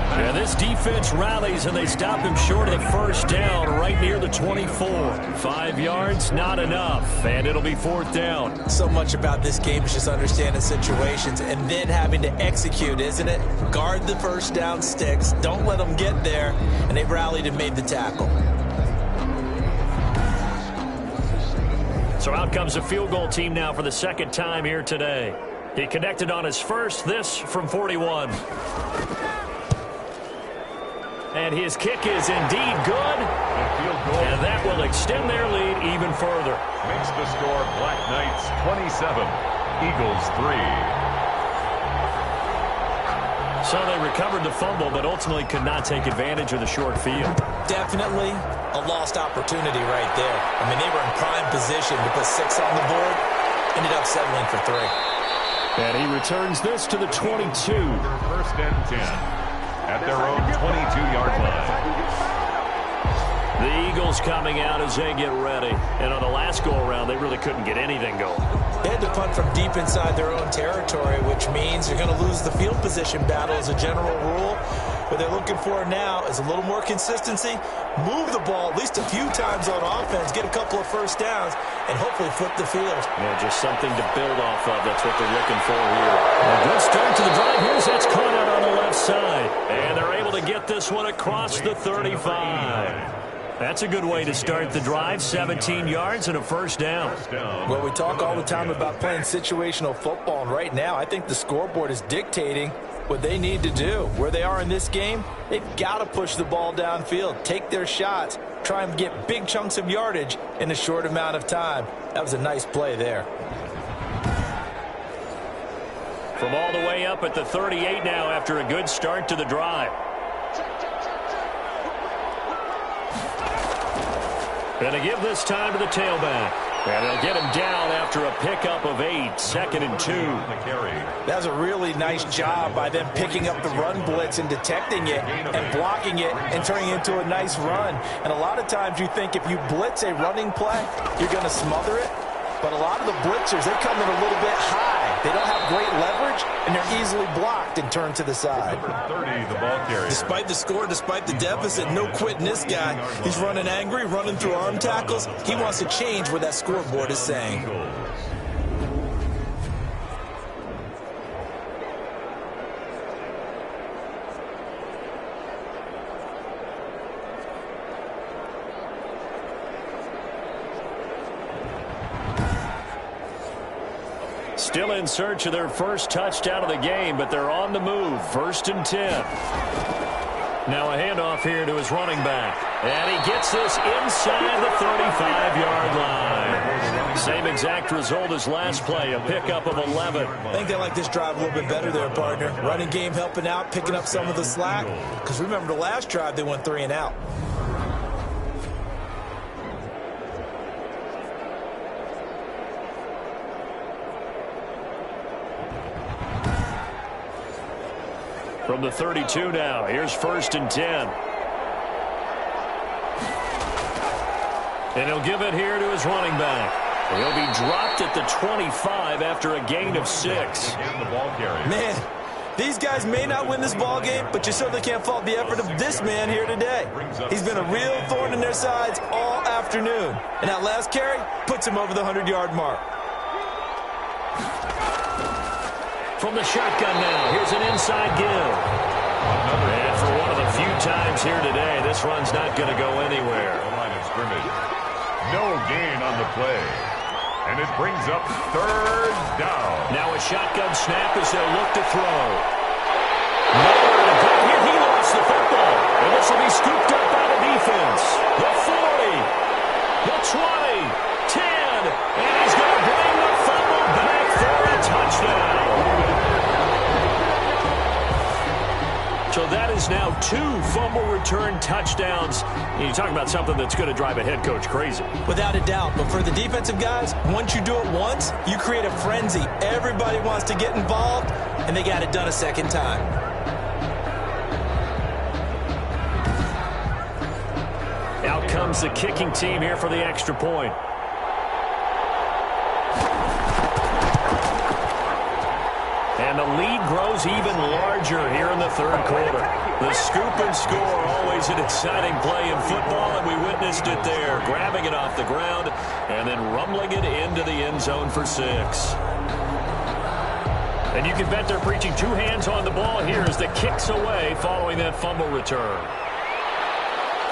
And this defense rallies, and they stop him short of the first down right near the 24. 5 yards, not enough, and it'll be 4th down. So much about this game is just understanding situations and then having to execute, isn't it? Guard the first down sticks. Don't let them get there, and they rallied and made the tackle. So out comes a field goal team now for the 2nd time here today. He connected on his first, this from 41. And his kick is indeed good. And that will extend their lead even further. Makes the score Black Knights 27, Eagles 3. So they recovered the fumble, but ultimately could not take advantage of the short field. Definitely a lost opportunity right there. I mean, they were in prime position to put 6 on the board. Ended up settling for 3. And he returns this to the 22. 1st and 10. At their own 22-yard line. The Eagles coming out as they get ready. And on the last go-around, they really couldn't get anything going. They had to punt from deep inside their own territory, which means they're going to lose the field position battle as a general rule. What they're looking for now is a little more consistency, move the ball at least a few times on offense, get a couple of first downs, and hopefully flip the field. Yeah, just something to build off of. That's what they're looking for here. A good start to the drive. Here's that's caught out on the left side. And they're able to get this one across the 35. That's a good way to start the drive. 17 yards and a first down. Well, we talk all the time about playing situational football, and right now I think the scoreboard is dictating what they need to do. Where they are in this game, they've got to push the ball downfield, take their shots, try and get big chunks of yardage in a short amount of time. That was a nice play there. From all the way up at the 38 now after a good start to the drive. And to give this time to the tailback. And they'll get him down after a pickup of 8, 2nd and 2. That was a really nice job by them picking up the run blitz and detecting it and blocking it and turning it into a nice run. And a lot of times you think if you blitz a running play, you're going to smother it. But a lot of the blitzers, they come in a little bit high. They don't have great leverage, and they're easily blocked and turned to the side. Number 30, the ball carrier. Despite the score, despite the deficit, no quitting this guy. He's running angry, running through arm tackles. He wants to change what that scoreboard is saying. Still in search of their first touchdown of the game, but they're on the move. 1st and 10. Now a handoff here to his running back. And he gets this inside the 35-yard line. Same exact result as last play, a pickup of 11. I think they like this drive a little bit better there, partner. Running game helping out, picking up some of the slack. Because remember, the last drive, they went 3 and out. From the 32 now, here's 1st and 10. And he'll give it here to his running back. He'll be dropped at the 25 after a gain of 6. Man, these guys may not win this ball game, but you certainly can't fault the effort of this man here today. He's been a real thorn in their sides all afternoon. And that last carry puts him over the 100-yard mark. From the shotgun now, here's an inside give. And for one of the few times here today, this run's not going to go anywhere. No gain on the play. And it brings up 3rd down. Now a shotgun snap as they'll look to throw. Nowhere to go here. He lost the football. And this will be scooped up by the defense. The 40, the 20, 10. And he's going to bring the fumble back for a touchdown. So that is now 2 fumble return touchdowns. You talk about something that's going to drive a head coach crazy. Without a doubt. But for the defensive guys, once you do it once, you create a frenzy. Everybody wants to get involved, and they got it done a second time. Out comes the kicking team here for the extra point. And the lead grows even larger here in the 3rd quarter. The scoop and score, always an exciting play in football, and we witnessed it there. Grabbing it off the ground and then rumbling it into the end zone for 6. And you can bet they're preaching 2 hands on the ball here as the kick's away following that fumble return.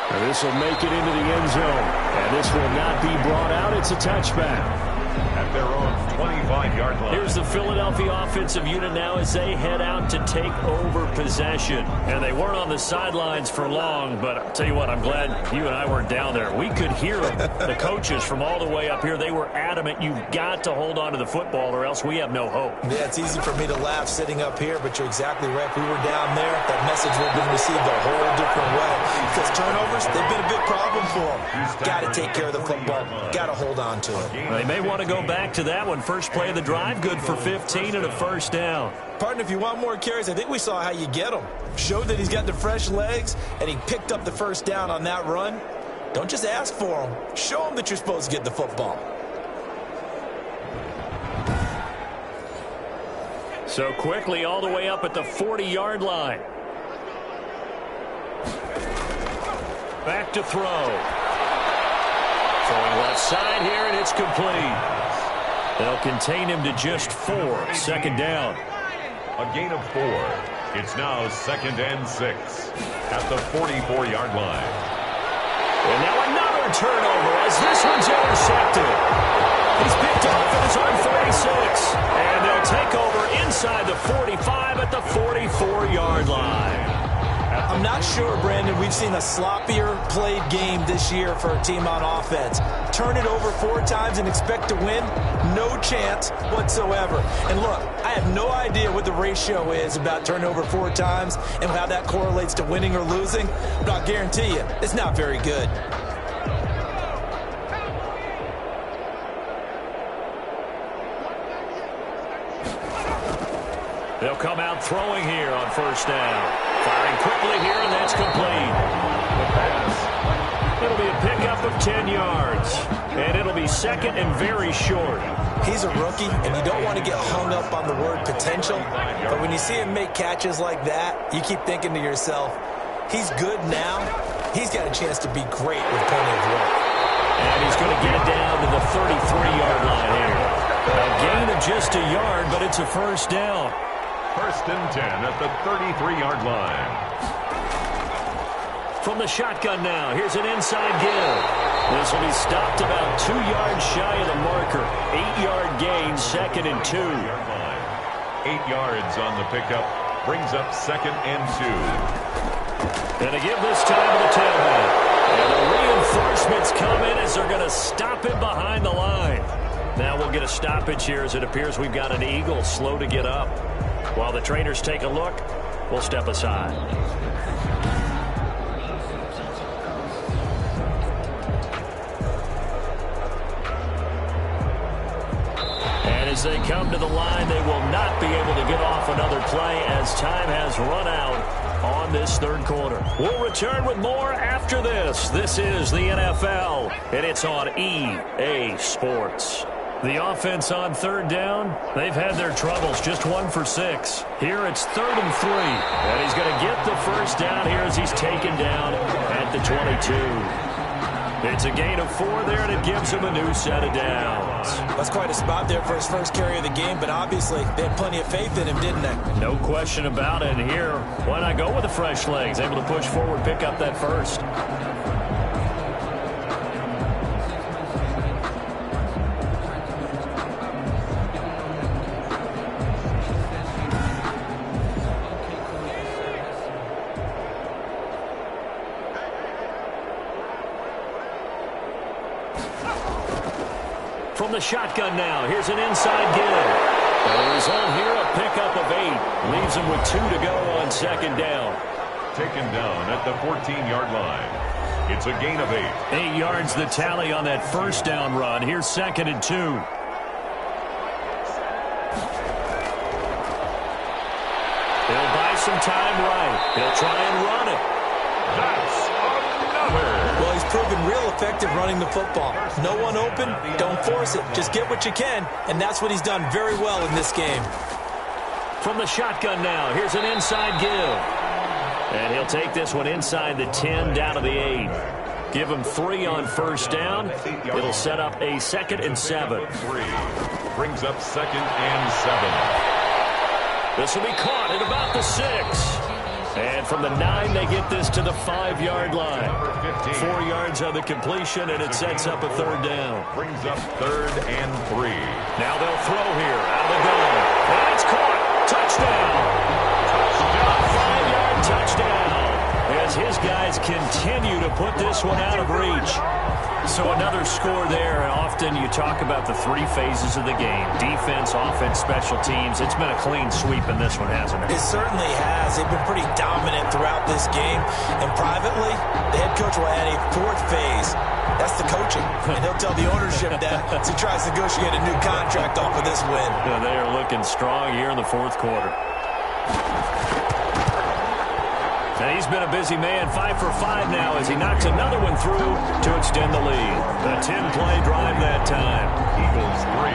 And this will make it into the end zone. And this will not be brought out. It's a touchback. At their own 25-yard line. Here's the Philadelphia offensive unit now as they head out to take over possession. And they weren't on the sidelines for long, but I'll tell you what, I'm glad you and I weren't down there. We could hear them. The coaches from all the way up here, they were adamant, you've got to hold on to the football or else we have no hope. Yeah, it's easy for me to laugh sitting up here, but you're exactly right. If we were down there, that message would have been received a whole different way. Because turnovers, they've been a big problem for them. Got to take care of the football. Got to hold on to it. They may want to go back to that one. First play of the drive, good for 15 and a 1st down. Partner, if you want more carries, I think we saw how you get them. Showed that he's got the fresh legs, and he picked up the 1st down on that run. Don't just ask for them. Show them that you're supposed to get the football. So quickly all the way up at the 40-yard line. Back to throw. Throwing left side here, and it's complete. They'll contain him to just 4. 2nd down. A gain of 4. It's now 2nd and 6 at the 44-yard line. And now another turnover as this one's intercepted. He's picked off at his own 46. And they'll take over inside the 45 at the 44-yard line. I'm not sure, Brandon, we've seen a sloppier played game this year for a team on offense. Turn it over 4 times and expect to win? No chance whatsoever. And look, I have no idea what the ratio is about turnover 4 times and how that correlates to winning or losing, but I'll guarantee you, it's not very good. They'll come out throwing here on 1st down. Firing quickly here, and that's complete. The pass. It'll be a pickup of 10 yards. And it'll be 2nd and very short. He's a rookie, and you don't want to get hung up on the word potential. But when you see him make catches like that, you keep thinking to yourself, he's good now. He's got a chance to be great with plenty of work. And he's going to get it down to the 33-yard line here. A gain of just a yard, but it's a 1st down. 1st and 10 at the 33-yard line. From the shotgun now, here's an inside give. This will be stopped about 2 yards shy of the marker. 8-yard gain, 2nd and 2. 8 yards on the pickup. Brings up 2nd and 2. And a give this time to the tailback. And the reinforcements come in as they're going to stop him behind the line. Now we'll get a stoppage here as it appears we've got an Eagle slow to get up. While the trainers take a look, we'll step aside. And as they come to the line, they will not be able to get off another play as as time has run out on this third quarter. We'll return with more after this. This is the NFL, and it's on EA Sports. The offense on third down, they've had their troubles, just 1 for 6. Here it's 3rd and 3, and he's going to get the first down here as he's taken down at the 22. It's a gain of 4 there, and it gives him a new set of downs. That's quite a spot there for his first carry of the game, but obviously they had plenty of faith in him, didn't they? No question about it. And here, why not go with the fresh legs? Able to push forward, pick up that first. From the shotgun now, here's an inside give. The result here, a pickup of 8. Leaves him with 2 to go on second down. Taken down at the 14-yard line. It's a gain of 8. 8 yards the tally on that first down run. Here's 2nd and 2. He'll buy some time right. He'll try and run it. That's another. Well, he's proven real effective running the football. No one open, don't force it. Just get what you can, and that's what he's done very well in this game. From the shotgun now, here's an inside give. And he'll take this one inside the 10 down to the 8. Give him 3 on first down. It'll set up a 2nd and 7. 3 brings up 2nd and 7. This will be caught at about the 6. And from the 9, they get this to the 5-yard line. 4 yards on the completion, and it sets up a 3rd down. Brings up 3rd and 3. Now they'll throw here out of the gun. And it's caught. Touchdown. A 5-yard touchdown. As his guys continue to put this one out of reach. So another score there, and often you talk about the 3 phases of the game. Defense, offense, special teams. It's been a clean sweep in this one, hasn't it? It certainly has. They've been pretty dominant throughout this game. And privately, the head coach will add a 4th phase. That's the coaching. And he'll tell the ownership that as he tries to negotiate a new contract off of this win. Yeah, they are looking strong here in the 4th quarter. And he's been a busy man, 5 for 5 now as he knocks another one through to extend the lead. A 10-play drive that time. Eagles 3.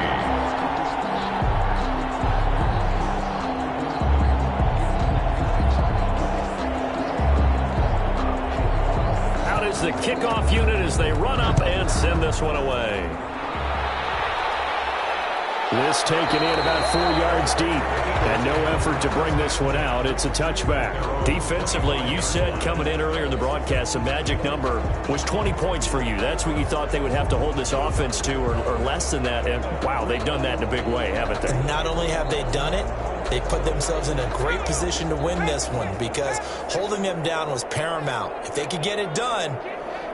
Out is the kickoff unit as they run up and send this one away. This taken in about 4 yards deep, and no effort to bring this one out. It's a touchback. Defensively, you said coming in earlier in the broadcast, the magic number was 20 points for you. That's what you thought they would have to hold this offense to, or less than that. And, wow, they've done that in a big way, haven't they? Not only have they done it, they put themselves in a great position to win this one because holding them down was paramount. If they could get it done,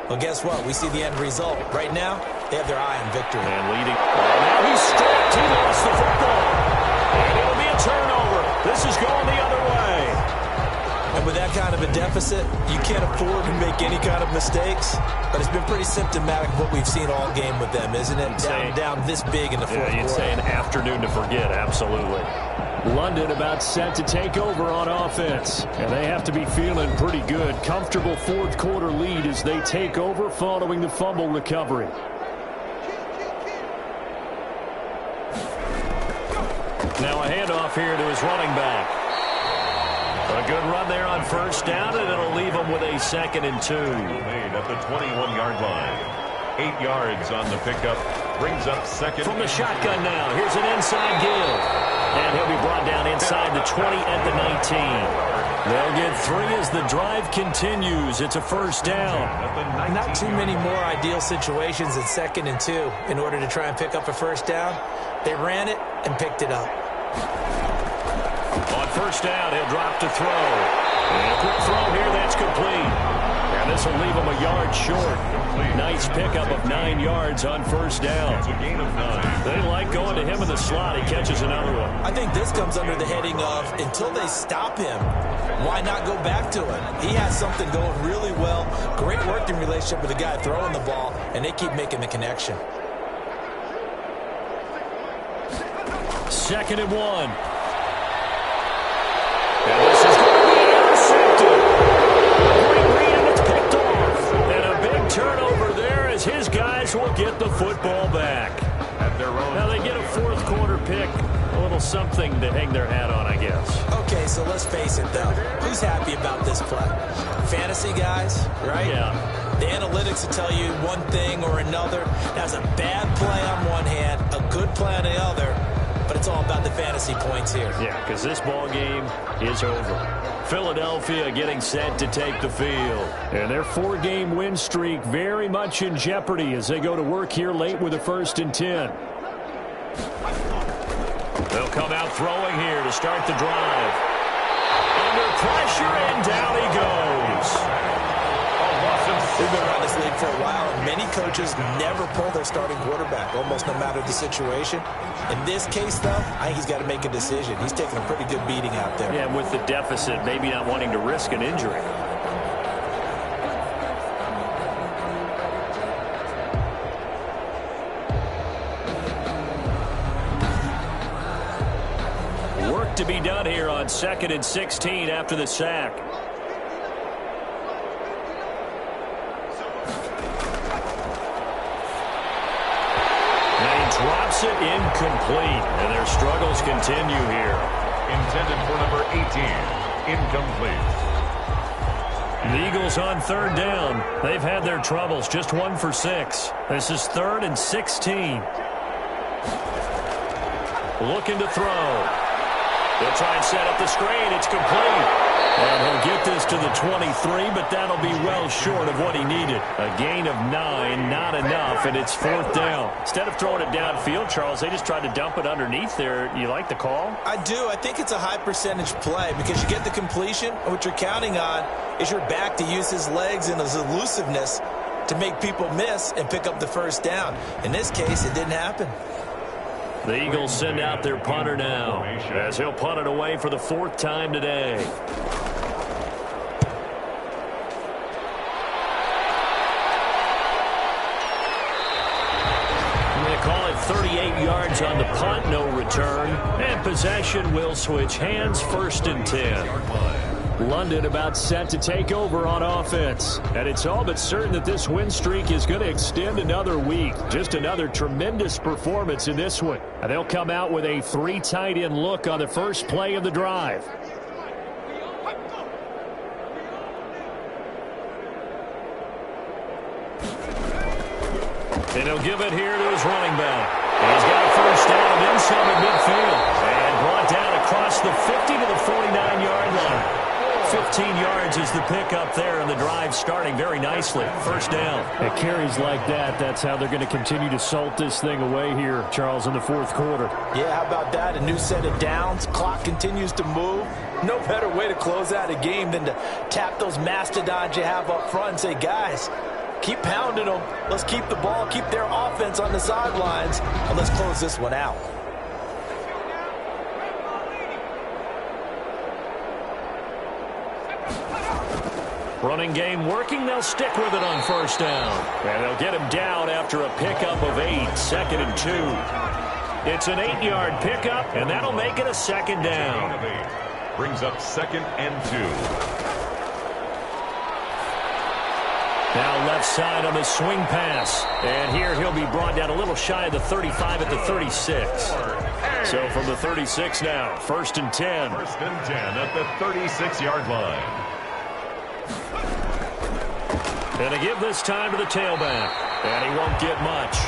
well, guess what? We see the end result. Right now, they have their eye on victory. And leading. Now he's stripped. He lost the football. And it'll be a turnover. This is going the other way. And with that kind of a deficit, you can't afford to make any kind of mistakes. But it's been pretty symptomatic of what we've seen all game with them, isn't it? Down this big in the 4th quarter. You'd say an afternoon to forget, absolutely. London about set to take over on offense. And they have to be feeling pretty good. Comfortable 4th quarter lead as they take over following the fumble recovery. Now a handoff here to his running back. A good run there on first down, and it'll leave him with a 2nd and 2. Made at the 21-yard line. 8 yards on the pickup. Brings up 2nd. From the shotgun now, here's an inside give. And he'll be brought down inside the 20 at the 19. They'll get 3 as the drive continues. It's a first down. Not too many more ideal situations in 2nd and 2 in order to try and pick up a first down. They ran it and picked it up. On first down, he'll drop to throw. And a quick throw here, that's complete. And this will leave him a yard short. Nice pickup of 9 yards on first down. It's a gain of 9. They like going to him in the slot. He catches another one. I think this comes under the heading of until they stop him, why not go back to him? He has something going really well. Great working relationship with the guy throwing the ball, and they keep making the connection. 2nd and 1. And Buckeyes will get the football back. At their own. Now they get a fourth quarter pick. A little something to hang their hat on, I guess. Okay, so let's face it, though. Who's happy about this play? Fantasy guys, right? Yeah. The analytics will tell you one thing or another. That's a bad play on one hand, a good play on the other, but it's all about the fantasy points here. Yeah, because this ball game is over. Philadelphia getting set to take the field. And their 4-game win streak very much in jeopardy as they go to work here late with a 1st and 10. They'll come out throwing here to start the drive. Under pressure, and down he goes. We've been around this league for a while, and many coaches never pull their starting quarterback, almost no matter the situation. In this case, though, I think he's got to make a decision. He's taking a pretty good beating out there. Yeah, with the deficit, maybe not wanting to risk an injury. Work to be done here on 2nd and 16 after the sack. Drops it incomplete, and their struggles continue here. Intended for number 18. Incomplete. The Eagles on 3rd down. They've had their troubles, just 1 for 6. This is 3rd and 16. Looking to throw. They'll try and set up the screen. It's complete. And he'll get this to the 23, but that'll be well short of what he needed. A gain of 9, not enough, and it's 4th down. Instead of throwing it downfield, Charles, they just tried to dump it underneath there. You like the call? I do. I think it's a high percentage play because you get the completion, and what you're counting on is your back to use his legs and his elusiveness to make people miss and pick up the 1st down. In this case, it didn't happen. The Eagles send out their punter now as he'll punt it away for the 4th time today. Call it 38 yards on the punt, no return. And possession will switch hands, 1st and 10. London about set to take over on offense. And it's all but certain that this win streak is going to extend another week. Just another tremendous performance in this one. And they'll come out with a 3 tight end look on the first play of the drive. And he'll give it here to his running back. He's got a 1st down and then some at midfield. And brought down across the 50 to the 49-yard line. 15 yards is the pickup there, and the drive starting very nicely. 1st down. At carries like that, that's how they're going to continue to salt this thing away here, Charles, in the 4th quarter. Yeah, how about that? A new set of downs. Clock continues to move. No better way to close out a game than to tap those mastodons you have up front and say, guys, keep pounding them. Let's keep the ball, keep their offense on the sidelines, and let's close this one out. Running game working. They'll stick with it on 1st down. And they'll get him down after a pickup of 8, 2nd and 2. It's an 8-yard pickup, and that'll make it a 2nd down. Brings up 2nd and 2. Now left side on the swing pass. And here he'll be brought down a little shy of the 35 at the 36. So from the 36 now, 1st and 10. 1st and 10 at the 36-yard line. And to give this time to the tailback. And he won't get much.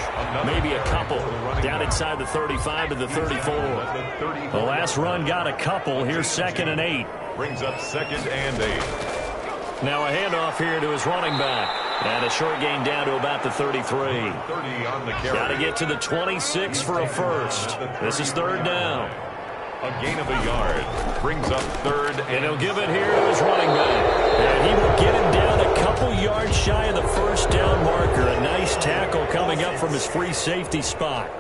Maybe a couple. Down inside the 35 to the 34. The last run got a couple. Here's 2nd and 8. Brings up 2nd and 8. Now a handoff here to his running back. And a short gain down to about the 33. 30 on the carry. Got to get to the 26 for a 1st. This is 3rd down. A gain of a yard. Brings up 3rd. And he'll give it here to his running back. And he will get him down a couple yards shy of the 1st down marker. A nice tackle coming up from his free safety spot.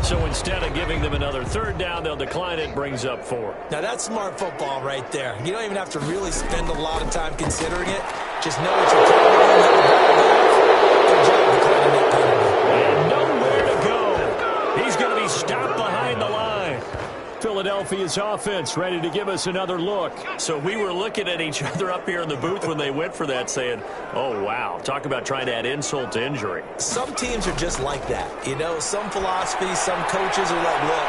So instead of giving them another 3rd down, they'll decline it. Brings up 4. Now that's smart football right there. You don't even have to really spend a lot of time considering it. Just know what you're doing. Good job declining that penalty. And nowhere to go. He's going to be stopped behind the line. Philadelphia's offense ready to give us another look. So we were looking at each other up here in the booth when they went for that saying, oh, wow, talk about trying to add insult to injury. Some teams are just like that. You know, some philosophies, some coaches are like, look,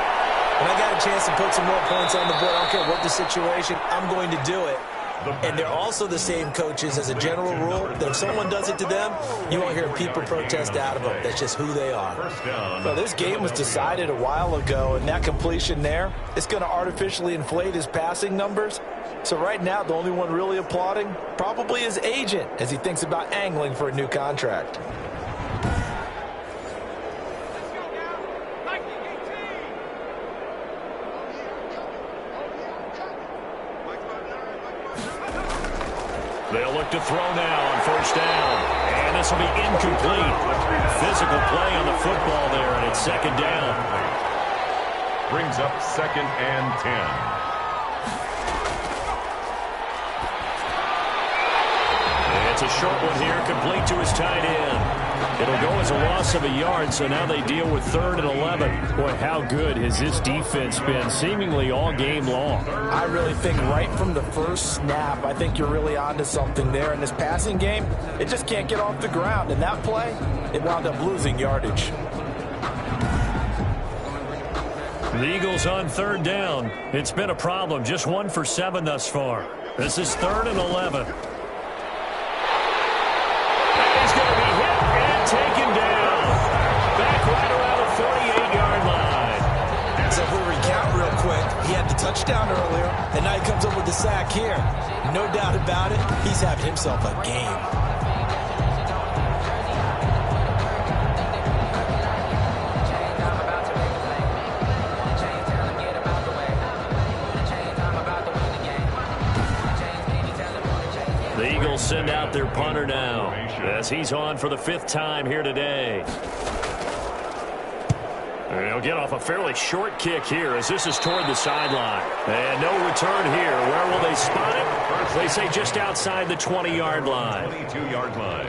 when I got a chance to put some more points on the board, I don't care what the situation, I'm going to do it. And they're also the same coaches as a general rule that if someone does it to them, you won't hear people protest out of them. That's just who they are. Well, this game was decided a while ago, and that completion there, it's going to artificially inflate his passing numbers. So right now, the only one really applauding probably his agent as he thinks about angling for a new contract. They'll look to throw now on first down. And this will be incomplete. Physical play on the football there, and it's second down. Brings up 2nd and 10. It's a short one here, complete to his tight end. It'll go as a loss of a yard, so now they deal with 3rd and 11. Boy, how good has this defense been seemingly all game long? I really think right from the first snap, I think you're really onto something there. In this passing game, it just can't get off the ground. In that play, it wound up losing yardage. The Eagles on 3rd down. It's been a problem, just 1 for 7 thus far. This is 3rd and 11. Taken down. Back right around the 48-yard line. So if we recount real quick, he had the touchdown earlier, and now he comes up with the sack here. No doubt about it, he's having himself a game. The Eagles send out their punter now as he's on for the 5th time here today. And he'll get off a fairly short kick here as this is toward the sideline. And no return here. Where will they spot it? They say just outside the 20-yard line. 22-yard line.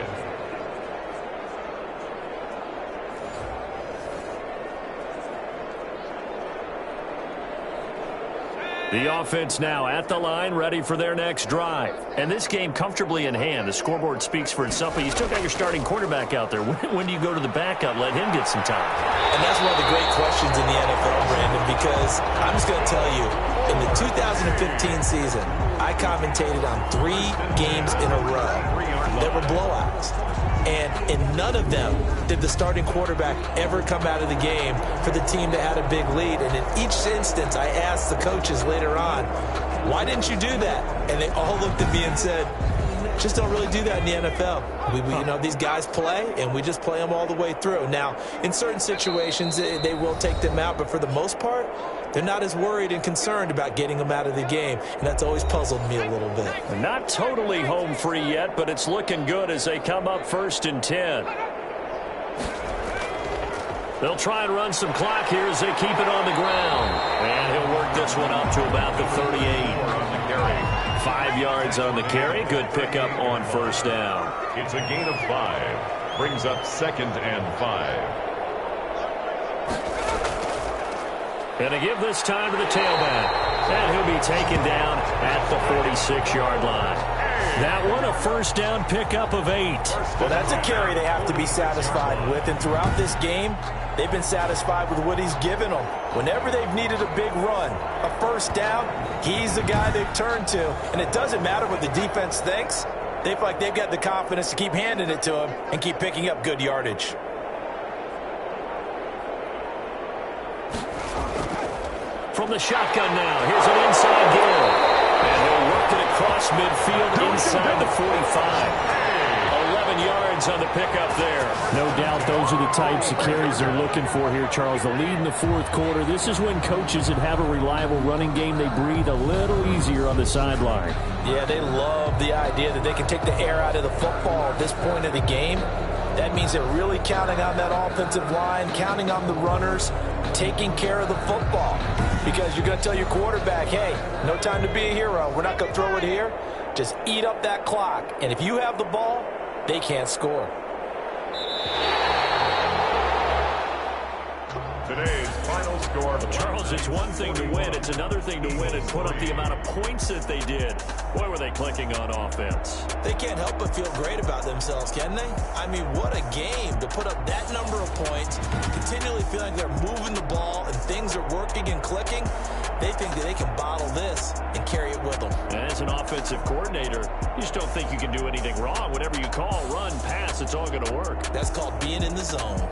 The offense now at the line, ready for their next drive. And this game comfortably in hand. The scoreboard speaks for itself, but you still got your starting quarterback out there. When do you go to the backup, let him get some time? And that's one of the great questions in the NFL, Brandon, because I'm just going to tell you, in the 2015 season, I commentated on 3 games in a row that were blowouts. And in none of them did the starting quarterback ever come out of the game for the team that had a big lead. And in each instance, I asked the coaches later on, why didn't you do that? And they all looked at me and said, just don't really do that in the NFL. You know, these guys play, and we just play them all the way through. Now, in certain situations, they will take them out, but for the most part, they're not as worried and concerned about getting them out of the game, and that's always puzzled me a little bit. Not totally home free yet, but it's looking good as they come up 1st and 10. They'll try and run some clock here as they keep it on the ground. And he'll work this one up to about the 38. 5 yards on the carry. Good pickup on first down. It's a gain of 5. Brings up 2nd and 5. And to give this time to the tailback. And he'll be taken down at the 46-yard line. That one a first down pickup of 8. Well, that's a carry they have to be satisfied with. And throughout this game, they've been satisfied with what he's given them. Whenever they've needed a big run, a first down, he's the guy they've turned to. And it doesn't matter what the defense thinks. They feel like they've got the confidence to keep handing it to him and keep picking up good yardage. From the shotgun now, here's an inside give. And he'll work it across midfield inside the 45. 11 yards on the pickup there. No doubt those are the types of carries they're looking for here, Charles. The lead in the 4th quarter. This is when coaches that have a reliable running game, they breathe a little easier on the sideline. Yeah, they love the idea that they can take the air out of the football at this point of the game. That means they're really counting on that offensive line, counting on the runners, taking care of the football. Because you're going to tell your quarterback, hey, no time to be a hero. We're not going to throw it here. Just eat up that clock. And if you have the ball, they can't score. Today's final score. Charles, it's one thing to win. It's another thing to win and put up the amount of points that they did. Boy, were they clicking on offense. They can't help but feel great about themselves, can they? I mean, what a game to put up that number of points, continually feeling they're moving the ball and things are working and clicking. They think that they can bottle this and carry it with them. And as an offensive coordinator, you just don't think you can do anything wrong. Whatever you call, run, pass, it's all going to work. That's called being in the zone.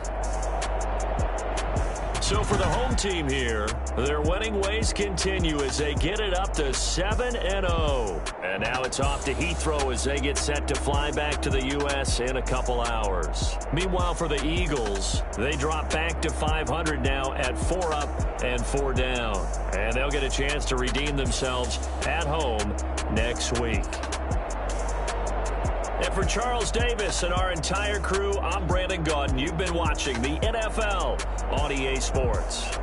So for the home team here, their winning ways continue as they get it up to 7-0. And now it's off to Heathrow as they get set to fly back to the U.S. in a couple hours. Meanwhile, for the Eagles, they drop back to 500 now at 4 up and 4 down. And they'll get a chance to redeem themselves at home next week. And for Charles Davis and our entire crew, I'm Brandon Gaudin. You've been watching the NFL on EA Sports.